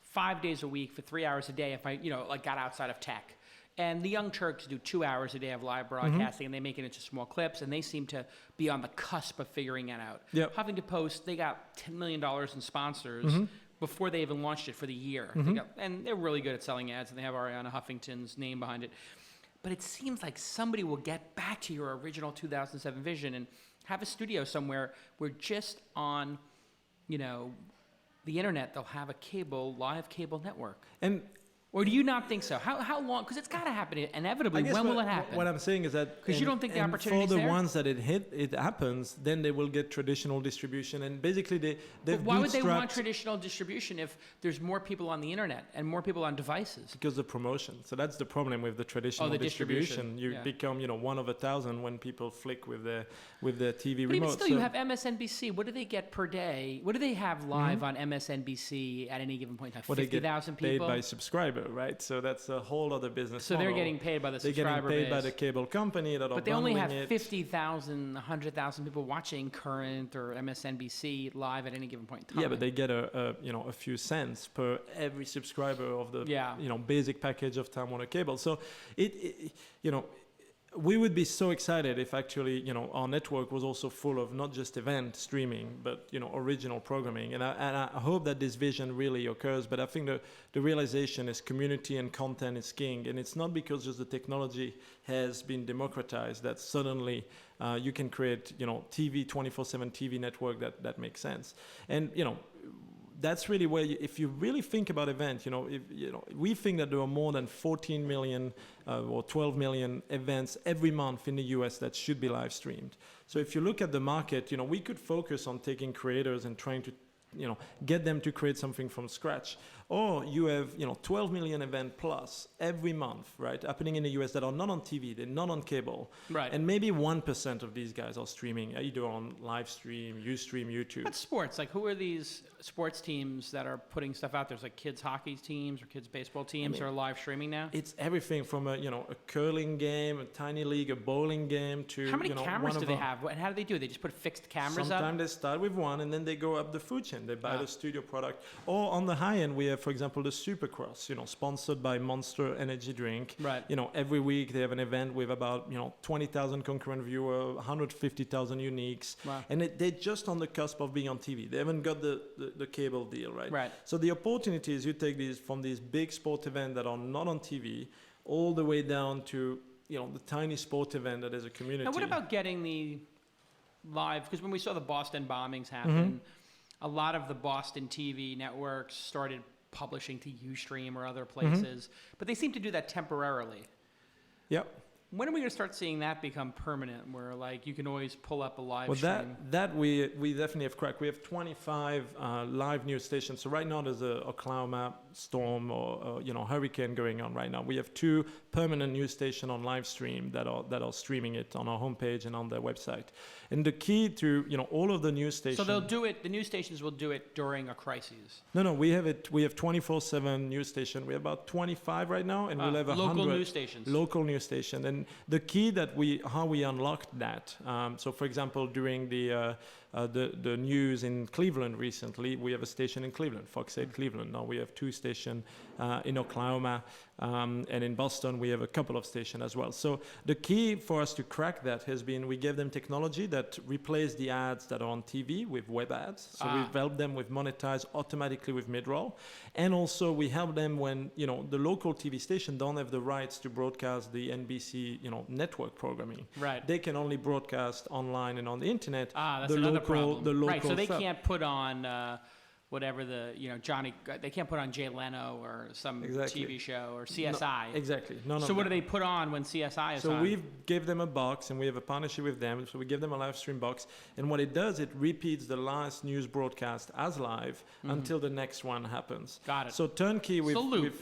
5 days a week for 3 hours a day if I, got outside of tech. And the Young Turks do 2 hours a day of live broadcasting, and they make it into small clips, and they seem to be on the cusp of figuring it out. Yep. Huffington Post, they got $10 million in sponsors before they even launched it for the year. And they're really good at selling ads, and they have Ariana Huffington's name behind it. But it seems like somebody will get back to your original 2007 vision and have a studio somewhere where just on, the internet, they'll have a live cable network. Or do you not think so? How long? Because it's got to happen inevitably. When will it happen? What I'm saying is that because you don't think the opportunity is for the there? ones that it happens, then they will get traditional distribution, and basically they've why would they want traditional distribution if there's more people on the internet and more people on devices? Because of promotion. So that's the problem with the traditional distribution. You become 1 of 1,000 when people flick with their TV but remote. Even still, you have MSNBC. What do they get per day? What do they have live on MSNBC at any given point in time? 50,000 people? Paid by subscriber, right? So that's a whole other business So model. they're getting paid by the subscriber They're getting paid base. by the cable company that but they only have 50,000, 100,000 people watching Current or MSNBC live at any given point in time. Yeah, but they get a few cents per every subscriber of the basic package of Time Warner Cable. So we would be so excited if actually our network was also full of not just event streaming but original programming, and I hope that this vision really occurs. But I think the realization is community and content is king, and it's not because just the technology has been democratized that suddenly you can create TV 24/7 TV network that makes sense. And that's really where, if you really think about events, we think that there are more than 14 million or 12 million events every month in the US that should be live streamed. So if you look at the market, we could focus on taking creators and trying to, get them to create something from scratch. Or you have, 12 million event plus every month, right, happening in the US that are not on TV, they're not on cable. Right. And maybe 1% of these guys are streaming, either on live stream, Ustream, YouTube. But sports, like who are these sports teams that are putting stuff out? There's like kids hockey teams or kids baseball teams are live streaming now? It's everything from a curling game, a tiny league, a bowling game to, how many cameras do they have? And how do they do it? They just put fixed cameras up? Sometimes they start with one and then they go up the food chain. They buy the studio product. Or on the high end, we have, for example, the Supercross, sponsored by Monster Energy Drink. Right. Every week they have an event with about, 20,000 concurrent viewers, 150,000 uniques. Wow. And they're just on the cusp of being on TV. They haven't got the cable deal, right? Right. So the opportunity is you take these from these big sport events that are not on TV all the way down to, the tiny sport event that is a community. Now, what about getting the live? Because when we saw the Boston bombings happen, a lot of the Boston TV networks started publishing to Ustream or other places, but they seem to do that temporarily. Yep. When are we going to start seeing that become permanent, where like you can always pull up a live stream? That we definitely have cracked. We have 25 live news stations. So right now there's a Oklahoma storm or hurricane going on right now. We have 2 permanent news stations on live stream that are streaming it on our homepage and on their website. And the key to all of the news stations. So they'll do it. The news stations will do it during a crisis. No, we have it. We have 24/7 news station. We have about 25 right now, and we'll have 100 local news stations. Local news station. And the key that how we unlocked that. So for example, during the news in Cleveland recently, we have a station in Cleveland, Fox 8 Cleveland. Now we have 2 stations in Oklahoma. and in Boston we have a couple of stations as well. So the key for us to crack that has been we gave them technology that replaced the ads that are on TV with web ads. So we've helped them with monetize automatically with mid-roll, and also we help them when the local TV station don't have the rights to broadcast the NBC network programming. Right. They can only broadcast online and on the internet. That's the another local, problem. The local right. So they stuff. can't put on whatever Johnny. They can't put on Jay Leno or some TV show or CSI. No, exactly. None so of what that. do they put on when CSI is on? So we've gave them a box, and we have a partnership with them. So we give them a live stream box, and what it does, it repeats the last news broadcast as live until the next one happens. Got it. So turnkey with It's a loop.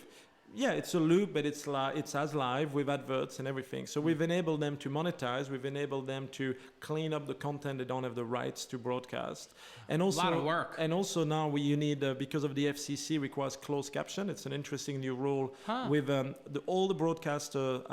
Yeah, it's a loop, but it's as live with adverts and everything. So we've enabled them to monetize. We've enabled them to clean up the content they don't have the rights to broadcast. And also, a lot of work. And also now you need, because of the FCC requires closed caption. It's an interesting new rule with all the broadcasters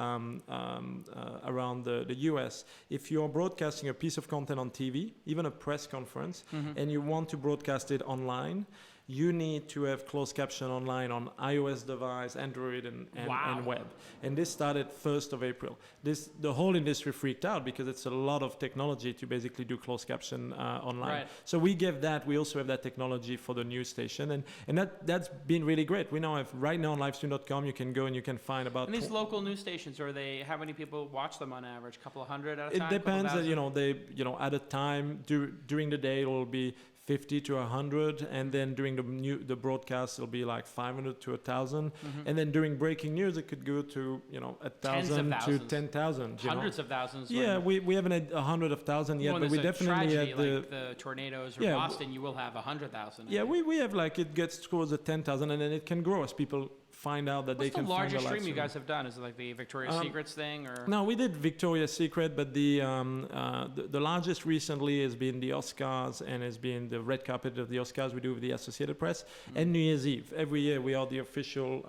around the US. If you are broadcasting a piece of content on TV, even a press conference, and you want to broadcast it online, you need to have closed caption online on iOS device, Android, and web. And this started 1st of April. The whole industry freaked out because it's a lot of technology to basically do closed caption online. Right. So we gave that. We also have that technology for the news station, and that's been really great. We now have right now on livestream.com. You can go and you can find about. And these local news stations, how many people watch them on average? A couple of hundred at a time? It depends. At a time during the day it will be 50 to 100, and then during the broadcast it'll be like 500 to 1,000, and then during breaking news it could go to 1,000 to 10,000. Hundreds of thousands. Yeah, we haven't had 100,000 yet, but we definitely tragedy, had like the tornadoes or Boston. You will have 100,000. Yeah, we have it gets towards the 10,000, and then it can grow as people find out that they can find a live What's the largest stream you stream. guys have done? Is it like the Victoria's Secrets thing, or? No, we did Victoria's Secret, but the largest recently has been the Oscars, and has been the red carpet of the Oscars we do with the Associated Press, and New Year's Eve. Every year we are the official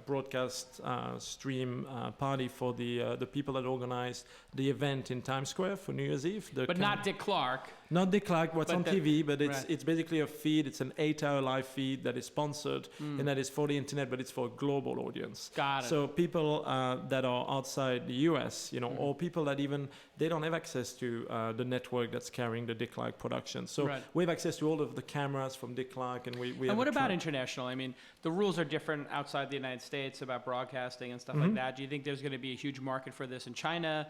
broadcast stream party for the people that organize the event in Times Square for New Year's Eve. But not Dick Clark. Not Dick Clark, what's on TV, but right. it's basically a feed. It's an 8-hour live feed that is sponsored, and that is for the internet, but it's for a global audience. Got it. So people that are outside the US, or people that even, they don't have access to the network that's carrying the Dick Clark production. So we have access to all of the cameras from Dick Clark, and we And have what about international? I mean, the rules are different outside the United States about broadcasting and stuff like that. Do you think there's going to be a huge market for this in China,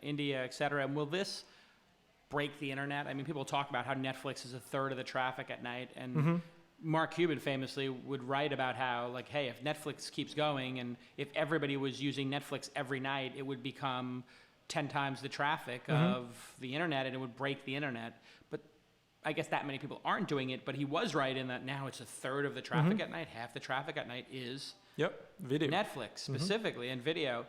India, et cetera? And will this break the internet? I mean, people talk about how Netflix is a third of the traffic at night, and Mark Cuban famously would write about how, like, hey, if Netflix keeps going and if everybody was using Netflix every night, it would become 10 times the traffic of the internet, and it would break the internet. But I guess that many people aren't doing it, but he was right in that now it's a third of the traffic at night. Half the traffic at night is video. Netflix specifically, and video.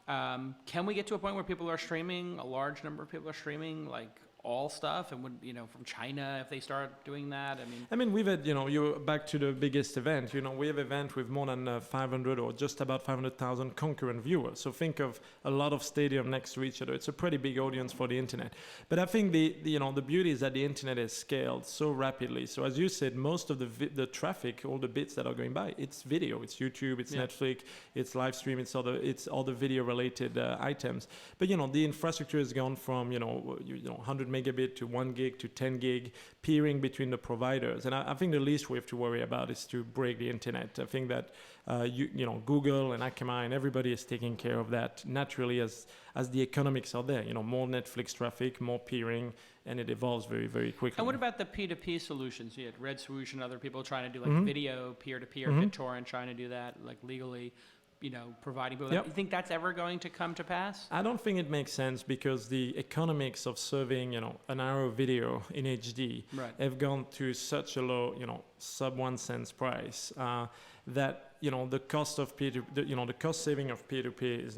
Can we get to a point where people are streaming, a large number of people are streaming, like all stuff, and would from China if they start doing that? I mean, we've had you're back to the biggest event. We have event with more than 500 or just about 500,000 concurrent viewers. So think of a lot of stadium next to each other. It's a pretty big audience for the internet. But I think the beauty is that the internet has scaled so rapidly. So as you said, most of the traffic, all the bits that are going by, it's video, it's YouTube, it's Netflix, it's live stream, it's all the video related items. But the infrastructure has gone from 100 megabit to 1 gig to 10 gig, peering between the providers. And I think the least we have to worry about is to break the internet. I think that Google and Akamai and everybody is taking care of that naturally as the economics are there. More Netflix traffic, more peering, and it evolves very, very quickly. And what about the P2P solutions? You had Red Swoosh and other people trying to do like video peer-to-peer, BitTorrent trying to do that like legally. Providing people. You think that's ever going to come to pass? I don't think it makes sense because the economics of serving, an hour of video in HD have gone to such a low, sub 1 cent price that the cost of the cost saving of peer-to-peer is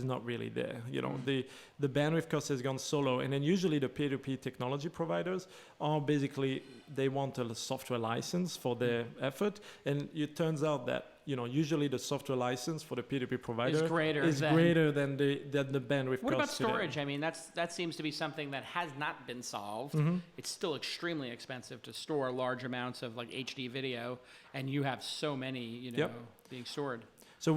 not really there. The bandwidth cost has gone so low, and then usually the peer-to-peer technology providers are basically they want a software license for their effort, and it turns out that usually the software license for the peer-to-peer provider is greater than the bandwidth cost. What about storage? Today. I mean, that seems to be something that has not been solved. It's still extremely expensive to store large amounts of like HD video, and you have so many, being stored. So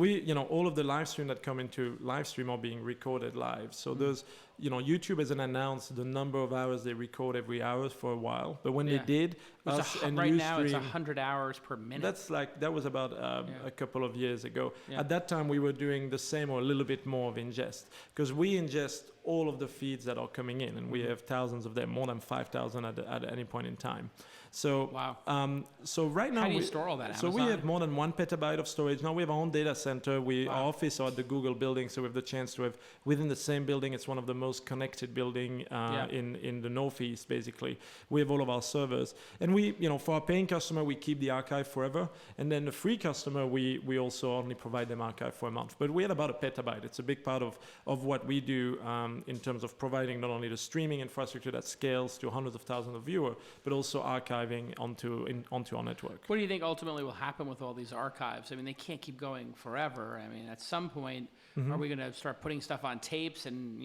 all of the live stream that come into live stream are being recorded live. So there's, YouTube hasn't announced the number of hours they record every hour for a while, but when they did, right now it's 100 hours per minute. That was about a couple of years ago. Yeah. At that time, we were doing the same or a little bit more of ingest, because we ingest all of the feeds that are coming in, and we have thousands of them, more than 5,000 at any point in time. So wow. So right now, how do you store all that? So Amazon? we have more than 1 petabyte of storage. Now we have our own data center. Our office are at the Google building, so we have the chance to have within the same building. It's one of the most connected building in the Northeast. Basically, we have all of our servers, and we, for our paying customer, we keep the archive forever, and then the free customer, we also only provide them archive for a month. But we had about a petabyte. It's a big part of what we do in terms of providing not only the streaming infrastructure that scales to hundreds of thousands of viewers, but also archiving onto our network. What do you think ultimately will happen with all these archives? I mean, they can't keep going forever. I mean, at some point, are we going to start putting stuff on tapes and,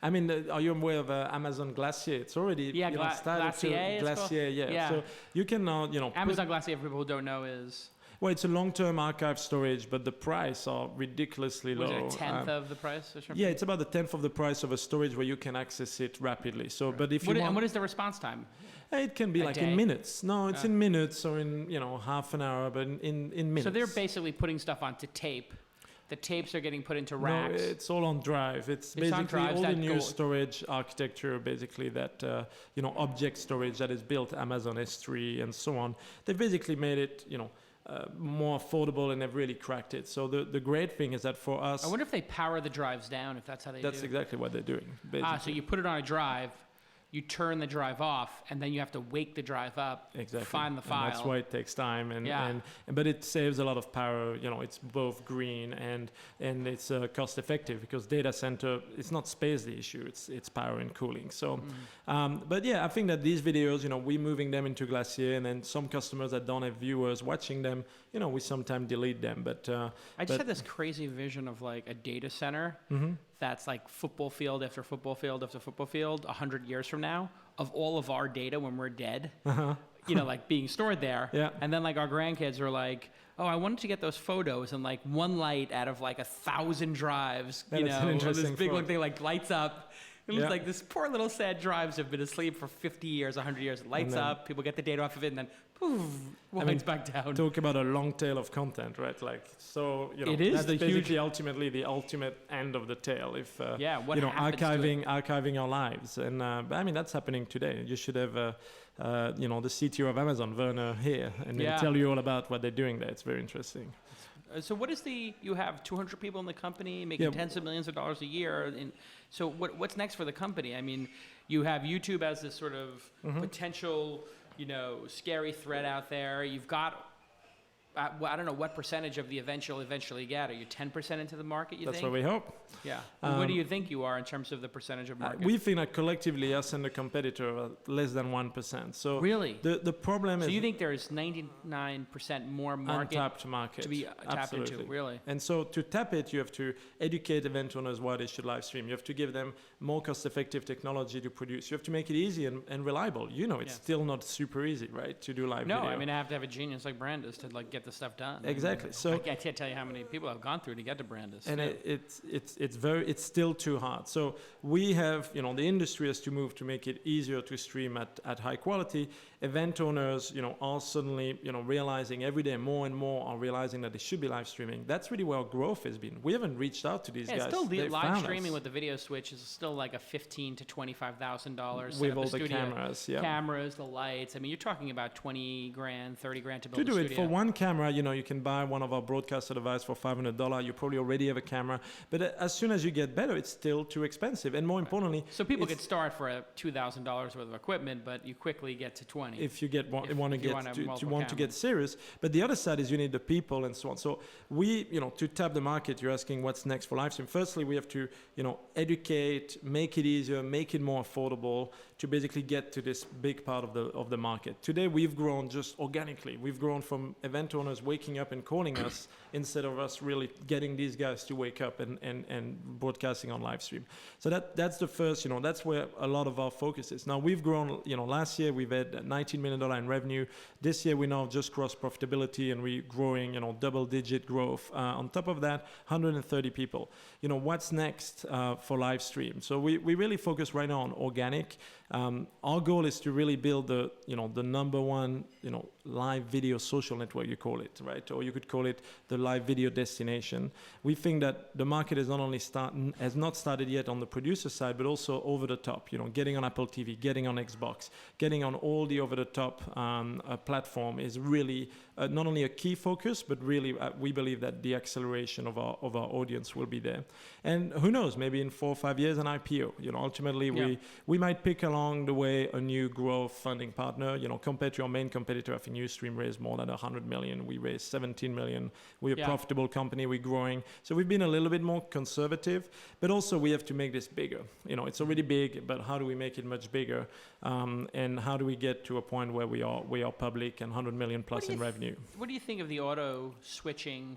I mean, are you aware of Amazon Glacier? It's already started Glacier. Glacier, yeah. So you can now, Amazon Glacier, for people who don't know, is... Well, it's a long-term archive storage, but the price are ridiculously low. Was it a tenth of the price or something? Yeah, it's about a tenth of the price of a storage where you can access it rapidly. So, but if you want, and what is the response time? It can be like in minutes. No, it's in minutes or in half an hour, but in minutes. So they're basically putting stuff onto tape. The tapes are getting put into racks. No, it's all on drive. It's basically all the new storage architecture, basically that object storage that is built, Amazon S3 and so on. They've basically made it more affordable, and they've really cracked it. So the great thing is that for us, I wonder if they power the drives down, if that's how they do it. That's exactly what they're doing. Basically. So you put it on a drive, you turn the drive off, and then you have to wake the drive up, find the file. And that's why it takes time, but it saves a lot of power. It's both green and it's cost effective, because data center, it's not space the issue, it's power and cooling. So, but yeah, I think that these videos, we're moving them into Glacier, and then some customers that don't have viewers watching them, we sometimes delete them. But I just had this crazy vision of like a data center. That's like football field after football field after football field 100 years from now, of all of our data when we're dead, like being stored there. Yeah. And then like our grandkids are like, oh, I wanted to get those photos, and like one light out of like 1,000 drives, this big one thing like lights up. And it's like this poor little sad drives have been asleep for 50 years, 100 years. It lights up, people get the data off of it, and then poof, winds back down. Talk about a long tail of content, right? Like, so, it is that's basically ultimately the ultimate end of the tail. If, what archiving our lives. And, I mean, that's happening today. You should have, the CTO of Amazon, Werner, here, and he'll tell you all about what they're doing there. It's very interesting. So what is you have 200 people in the company making tens of millions of dollars a year. So what's next for the company? I mean, you have YouTube as this sort of potential, scary threat out there. You've got, I don't know what percentage of the event you'll eventually get. Are you 10% into the market, you think? That's what we hope. Yeah. What do you think you are in terms of the percentage of market? We think that collectively, us and the competitor are less than 1%. So really? The problem is... So you think there is 99% more market... Untapped market. To be tapped into, really? And so to tap it, you have to educate event owners why they should live stream. You have to give them more cost-effective technology to produce. You have to make it easy and reliable. It's still not super easy, right, to do live video. No, I mean, I have to have a genius like Brandis to like get the stuff done. Exactly. So I can't tell you how many people I've gone through to get to Brandis. And it's still too hard. So we have, the industry has to move to make it easier to stream at high quality. Event owners, are suddenly, realizing every day more and more are realizing that they should be live streaming. That's really where our growth has been. We haven't reached out to these guys. Still live streaming with the video switch is still like a $15,000 to $25,000 with all the cameras, cameras, the lights. I mean, you're talking about $20,000, $30,000 to build a studio. To do it for one camera, you can buy one of our broadcaster devices for $500. You probably already have a camera, but as soon as you get better, it's still too expensive. And more importantly, so people could start for $2,000 worth of equipment, but you quickly get to 20. If you want to get serious. But the other side is you need the people and so on. So we, to tap the market, you're asking what's next for live stream. Firstly, we have to, educate, make it easier, make it more affordable to basically get to this big part of the market. Today, we've grown just organically. We've grown from event owners owners waking up and calling us instead of us really getting these guys to wake up and broadcasting on live stream. So that's the first, that's where a lot of our focus is. Now we've grown, last year we've had $19 million in revenue. This year we now just crossed profitability and we're growing, double-digit growth. On top of that, 130 people. What's next for live stream? So we really focus right now on organic. Our goal is to really build the number one, live video social network, you call it, right? Or you could call it the live video destination. We think that the market has not started yet on the producer side, but also over the top, getting on Apple TV, getting on Xbox, getting on all the over the top platform is really not only a key focus, but really we believe that the acceleration of our audience will be there. And who knows, maybe in 4 or 5 years an IPO, ultimately we might pick along the way a new growth funding partner, compared to our main competitor. I think Ustream raised more than 100 million. We raised 17 million. We're a profitable company. We're growing. So we've been a little bit more conservative, but also we have to make this bigger. It's already big, but how do we make it much bigger? And how do we get to a point where we are public and 100 million plus in revenue? What do you think of the auto switching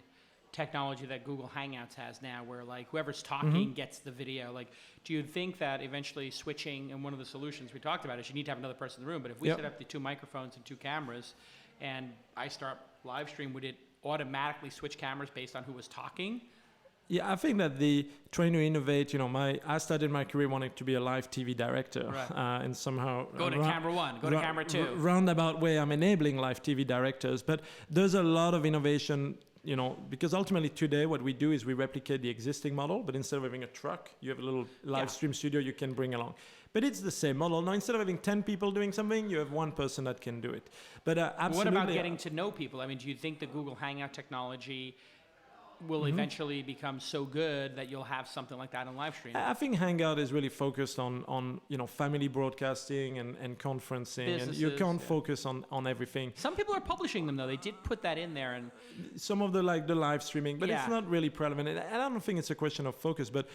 technology that Google Hangouts has now, where like whoever's talking gets the video? Like, do you think that eventually switching, and one of the solutions we talked about is you need to have another person in the room, but if we set up the 2 microphones and 2 cameras and I start live stream, would it automatically switch cameras based on who was talking? Yeah, I think that trying to innovate, I started my career wanting to be a live TV director, and somehow go to camera 1, go to camera 2. Roundabout way, I'm enabling live TV directors, but there's a lot of innovation. Because ultimately today what we do is we replicate the existing model, but instead of having a truck, you have a little live stream studio you can bring along. But it's the same model. Now, instead of having 10 people doing something, you have 1 person that can do it. But absolutely. What about getting to know people? I mean, do you think the Google Hangout technology will eventually become so good that you'll have something like that on live stream? I think Hangout is really focused on family broadcasting and conferencing, Businesses, and you can't focus on everything. Some people are publishing them though. They did put that in there, and some of the live streaming, but it's not really relevant. And I don't think it's a question of focus. But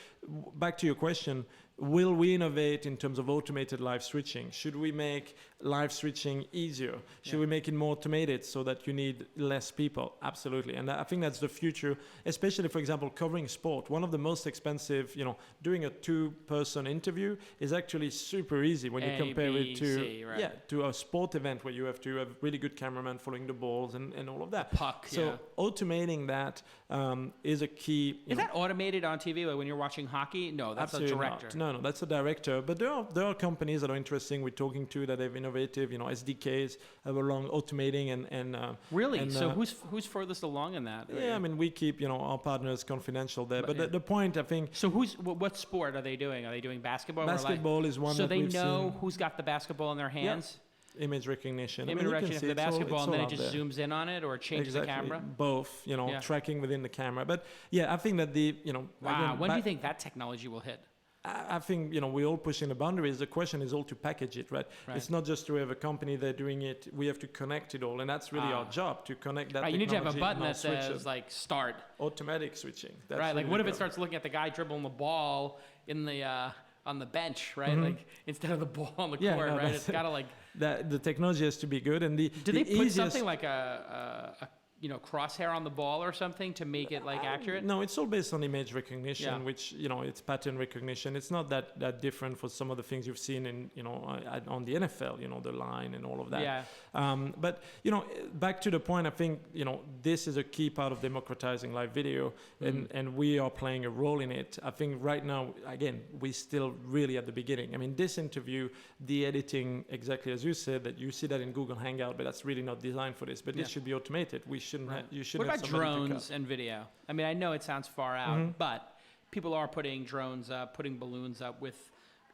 back to your question, will we innovate in terms of automated live switching? Should we make live switching easier? Should we make it more automated so that you need less people? Absolutely. And I think that's the future, especially, for example, covering sport. One of the most expensive, doing a 2-person interview is actually super easy when you compare it to a sport event where you have to have really good cameraman following the balls and all of that. Puck, so automating that is a key. Is that automated on TV, like when you're watching hockey? No, that's a director. No, that's a director. But there are companies that are interesting. We're talking to that have innovative, SDKs along automating and really. And, so who's furthest along in that? Yeah, I mean we keep our partners confidential there. But the point, I think. So what sport are they doing? Are they doing basketball? Basketball is one. So that they we've know seen. who's got the basketball in their hands. Yeah. Image recognition. Image recognition of the basketball, and then it just zooms in on it or changes the camera? Both, tracking within the camera. But yeah, I think that Wow, when do you think that technology will hit? I think, we're all pushing the boundaries. The question is all to package it, right? It's not just to have a company there doing it. We have to connect it all. And that's really our job, to connect that technology. You need to have a button that says, like, start. Automatic switching. That's right, like really what if it starts looking at the guy dribbling the ball in the on the bench, right? Like instead of the ball on the court, right? It's got to like... The technology has to be good. And do they put something like a crosshair on the ball or something to make it like accurate? No, it's all based on image recognition, which, it's pattern recognition. It's not that different for some of the things you've seen in, on the NFL, the line and all of that. Yeah. But, back to the point, I think, this is a key part of democratizing live video and we are playing a role in it. I think right now, again, we're still really at the beginning. I mean, this interview, the editing, exactly as you said, that you see that in Google Hangout, but that's really not designed for this, but this should be automated. You shouldn't What about drones and video? I mean, I know it sounds far out, but people are putting drones up, putting balloons up with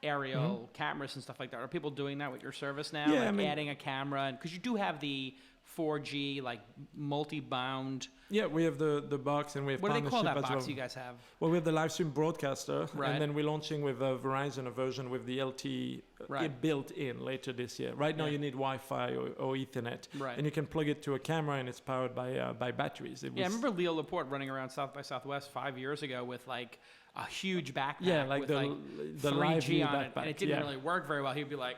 aerial cameras and stuff like that. Are people doing that with your service now? Yeah, adding a camera? Because you do have the 4G, like multi-bound. Yeah, we have the box and we have What do they call that as box well. you guys have? Well, we have the Livestream Broadcaster, Right. and then we're launching with Verizon a version with the LTE built in later this year. Right now you need Wi-Fi or Ethernet, and you can plug it to a camera and it's powered by batteries. I remember Leo Laporte running around South by Southwest 5 years ago with like a huge backpack like with the 3G Lively on it, backpack. and it didn't really work very well. He'd be like,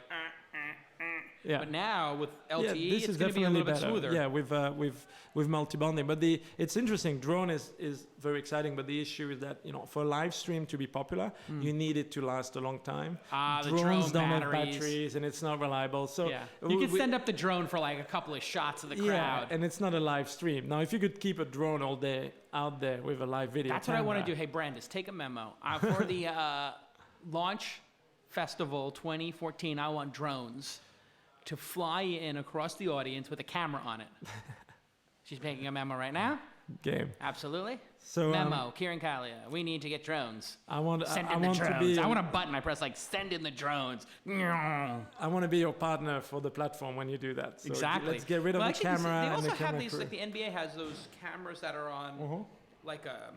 Yeah. But now with LTE, this it's is going to be a little bit better. smoother. Yeah, with multi-bonding. But it's interesting. Drone is very exciting, but the issue is that for live stream to be popular, you need it to last a long time. The Drones drone don't have batteries. batteries, and it's not reliable. So Yeah. You can send up the drone for like a couple of shots of the crowd. and it's not a live stream. Now, if you could keep a drone all day out there with a live video, That's what I want to do. Hey, Brandis, take a memo. For the launch festival 2014, I want drones to fly in across the audience with a camera on it. She's making a memo right now. Game. Absolutely. So Memo, Kieran Kalia, we need to get drones. I want Send I in the want drones. to be I want a button. I press like send in the drones. I want to be your partner for the platform when you do that. So Exactly. Let's get rid of the actually, camera They and also the camera have these, crew. like the NBA has those cameras that are on like a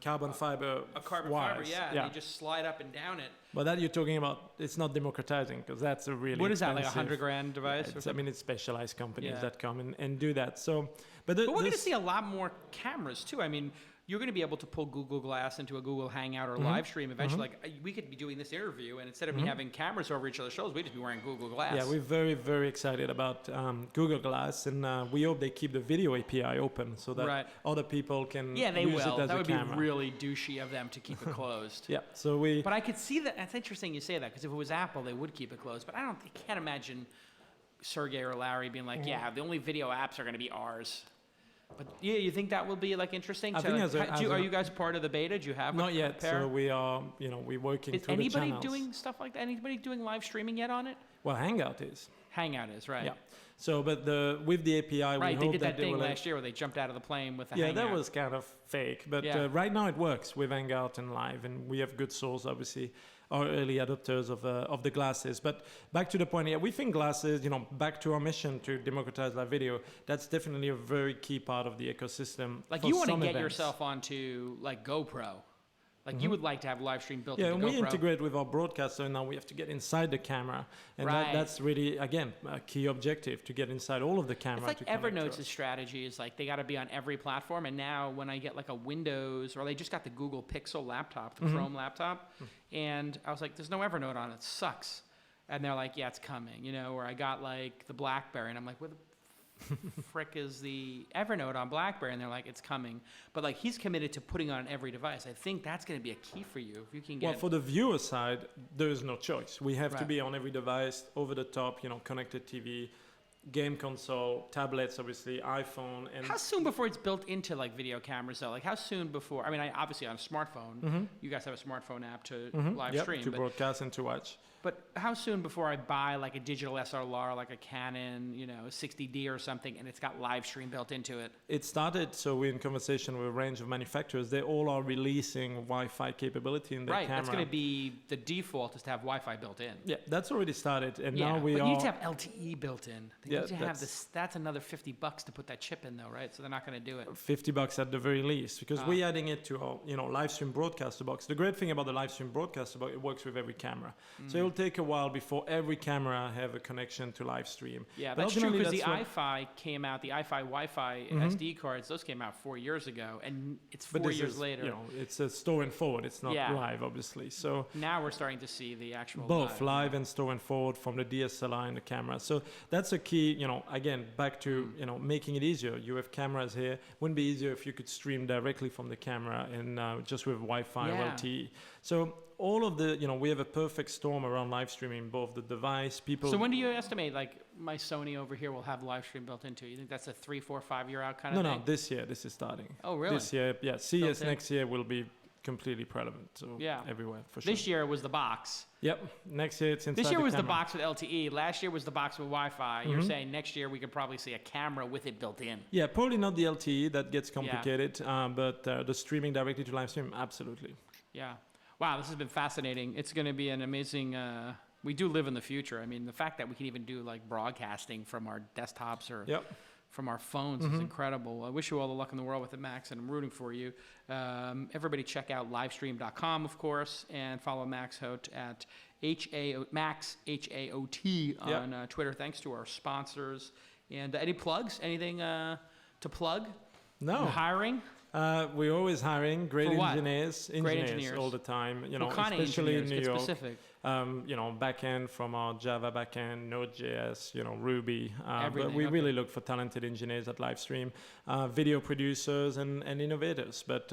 Carbon fiber. carbon wires. fiber, yeah, and they just slide up and down it. But that you're talking about, it's not democratizing because that's a really What is that, like expensive- $100,000 device? It's specialized companies Yeah. that come and do that. So, but But we're going to see a lot more cameras too. I mean, you're going to be able to pull Google Glass into a Google Hangout or live stream eventually. Like we could be doing this interview, and instead of me having cameras over each other's shoulders, we'd just be wearing Google Glass. Yeah, we're very, very excited about Google Glass, and we hope they keep the video API open so that other people can Yeah, they use will. it as That a would camera. be really douchey of them to keep it closed. Yeah, so we... But I could see that. That's interesting you say that, because if it was Apple, they would keep it closed. But I can't imagine Sergey or Larry being like, yeah, the only video apps are going to be ours. But yeah, you think that will be like interesting? I think are you guys part of the beta? Do you have Not a yet, pair? so we are, we're working Is through the anybody channels. doing stuff like that? Anybody doing live streaming yet on it? Well, Hangout is. Hangout is, right. Yeah. So, but with the API, Right, we they hope did that they thing will... last year where they jumped out of the plane with the Yeah, Hangout. that was kind of fake. But Yeah. right now it works with Hangout and Live, and we have good source, obviously, our early adopters of the glasses. But back to the point, we think glasses, back to our mission to democratize live video, that's definitely a very key part of the ecosystem. Like for you want to some get events. yourself onto like GoPro. Like you would like to have live stream built Yeah, into and GoPro. we integrate with our broadcaster, and now we have to get inside the camera. And Right. that's really, again, a key objective, to get inside all of the camera. It's like to connect to Evernote's us. strategy is like they got to be on every platform. And now when I get like a Windows, or they just got the Google Pixel laptop, the Chrome laptop, and I was like, there's no Evernote on it. It sucks. And they're like, yeah, it's coming. Or I got like the BlackBerry, and I'm like, where the frick is the Evernote on BlackBerry? And they're like, it's coming. But like he's committed to putting on every device. I think that's going to be a key for you. If you can get... Well, for the viewer side, there is no choice. We have to Right. be on every device, over the top, connected TV, game console, tablets, obviously, iPhone, and How soon before it's built into like video cameras though? Like how soon before? I mean, obviously on a smartphone, you guys have a smartphone app to live stream. to But, broadcast and to watch. but how soon before I buy like a digital SLR, like a Canon, 60D or something, and it's got live stream built into it? It started, so we're in conversation with a range of manufacturers. They all are releasing Wi-Fi capability in their Right, camera. that's going to be the default is to have Wi-Fi built in. Yeah, that's already started, and Yeah, now we but are... you need to have LTE built in. They Yeah, need to have that's- this. That's another $50 to put that chip in though, right? So they're not going to do it. $50 at the very least, because we're adding it to our live stream broadcaster box. The great thing about the live stream broadcaster box, it works with every camera. So it'll take a while before every camera have a connection to live stream. Yeah, But that's true, ultimately, because the that's what- iFi came out, the iFi Wi-Fi SD cards, those came out 4 years ago, and it's But 4 this years is, later. it's a store and forward. It's not Yeah. live, obviously. So Now we're starting to see the actual both live and store and forward from the DSLR and the camera. So that's a key, again, back to, making it easier. You have cameras here. Wouldn't be easier if you could stream directly from the camera and just with Wi-Fi or Yeah. LTE. So all of the, we have a perfect storm around live streaming, both the device, people. So when do you estimate, like, my Sony over here will have live stream built into it? You think that's a 3, 4, 5 year out kind No, of no, thing? this year, this is starting. Oh, really? This year, yeah. CES in. next year will be completely prevalent. So Yeah. everywhere, for sure. This year was the box. Yep. Next year, it's inside This year was the camera. box with LTE. Last year was the box with Wi-Fi. You're saying next year we could probably see a camera with it built in. Yeah, probably not the LTE. That gets complicated. But the streaming directly to live stream, absolutely. Yeah. Wow, this has been fascinating. It's going to be an amazing... we do live in the future. I mean, the fact that we can even do like broadcasting from our desktops or Yep. from our phones is incredible. I wish you all the luck in the world with it, Max, and I'm rooting for you. Everybody check out livestream.com, of course, and follow Max Haot at Max Haot on Twitter. Thanks to our sponsors. And any plugs? Anything to plug? No. Hiring? We're always hiring great For what? engineers Great engineers. all the time. What kind of especially engineers? in New Get York. specific. backend from our Java backend, Node.js, Ruby. But we Everything, really look for talented engineers at Livestream, video producers and innovators. But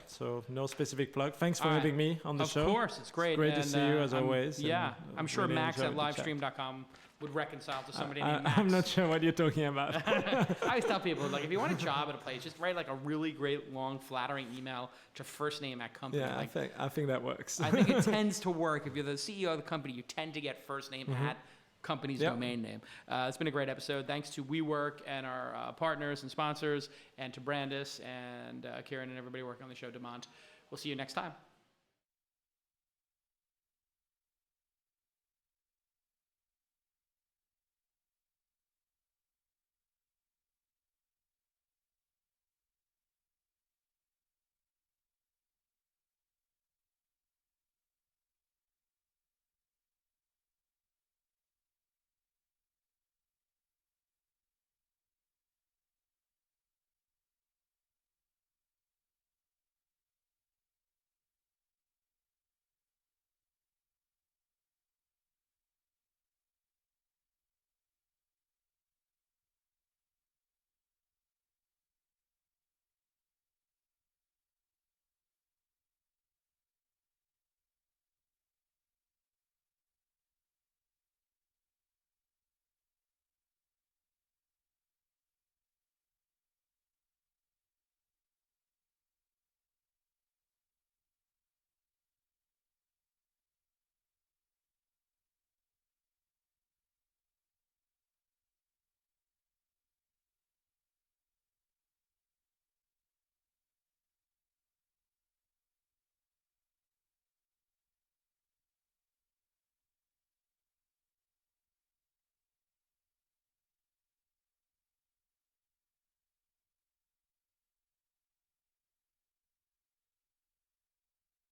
so no specific plug. Thanks for having me on the show. Of course, it's great. It's great to see you as always. Yeah, I'm sure really Max at enjoyed the chat. livestream.com would reconcile to somebody named Max. I'm not sure what you're talking about. I always tell people, like, if you want a job at a place, just write like a really great, long, flattering email to first name at company. Yeah, I think that works. I think it tends to work. If you're the CEO of the company, you tend to get first name at company's domain name. It's been a great episode. Thanks to WeWork and our partners and sponsors, and to Brandis and Kieran and everybody working on the show, Demont. We'll see you next time.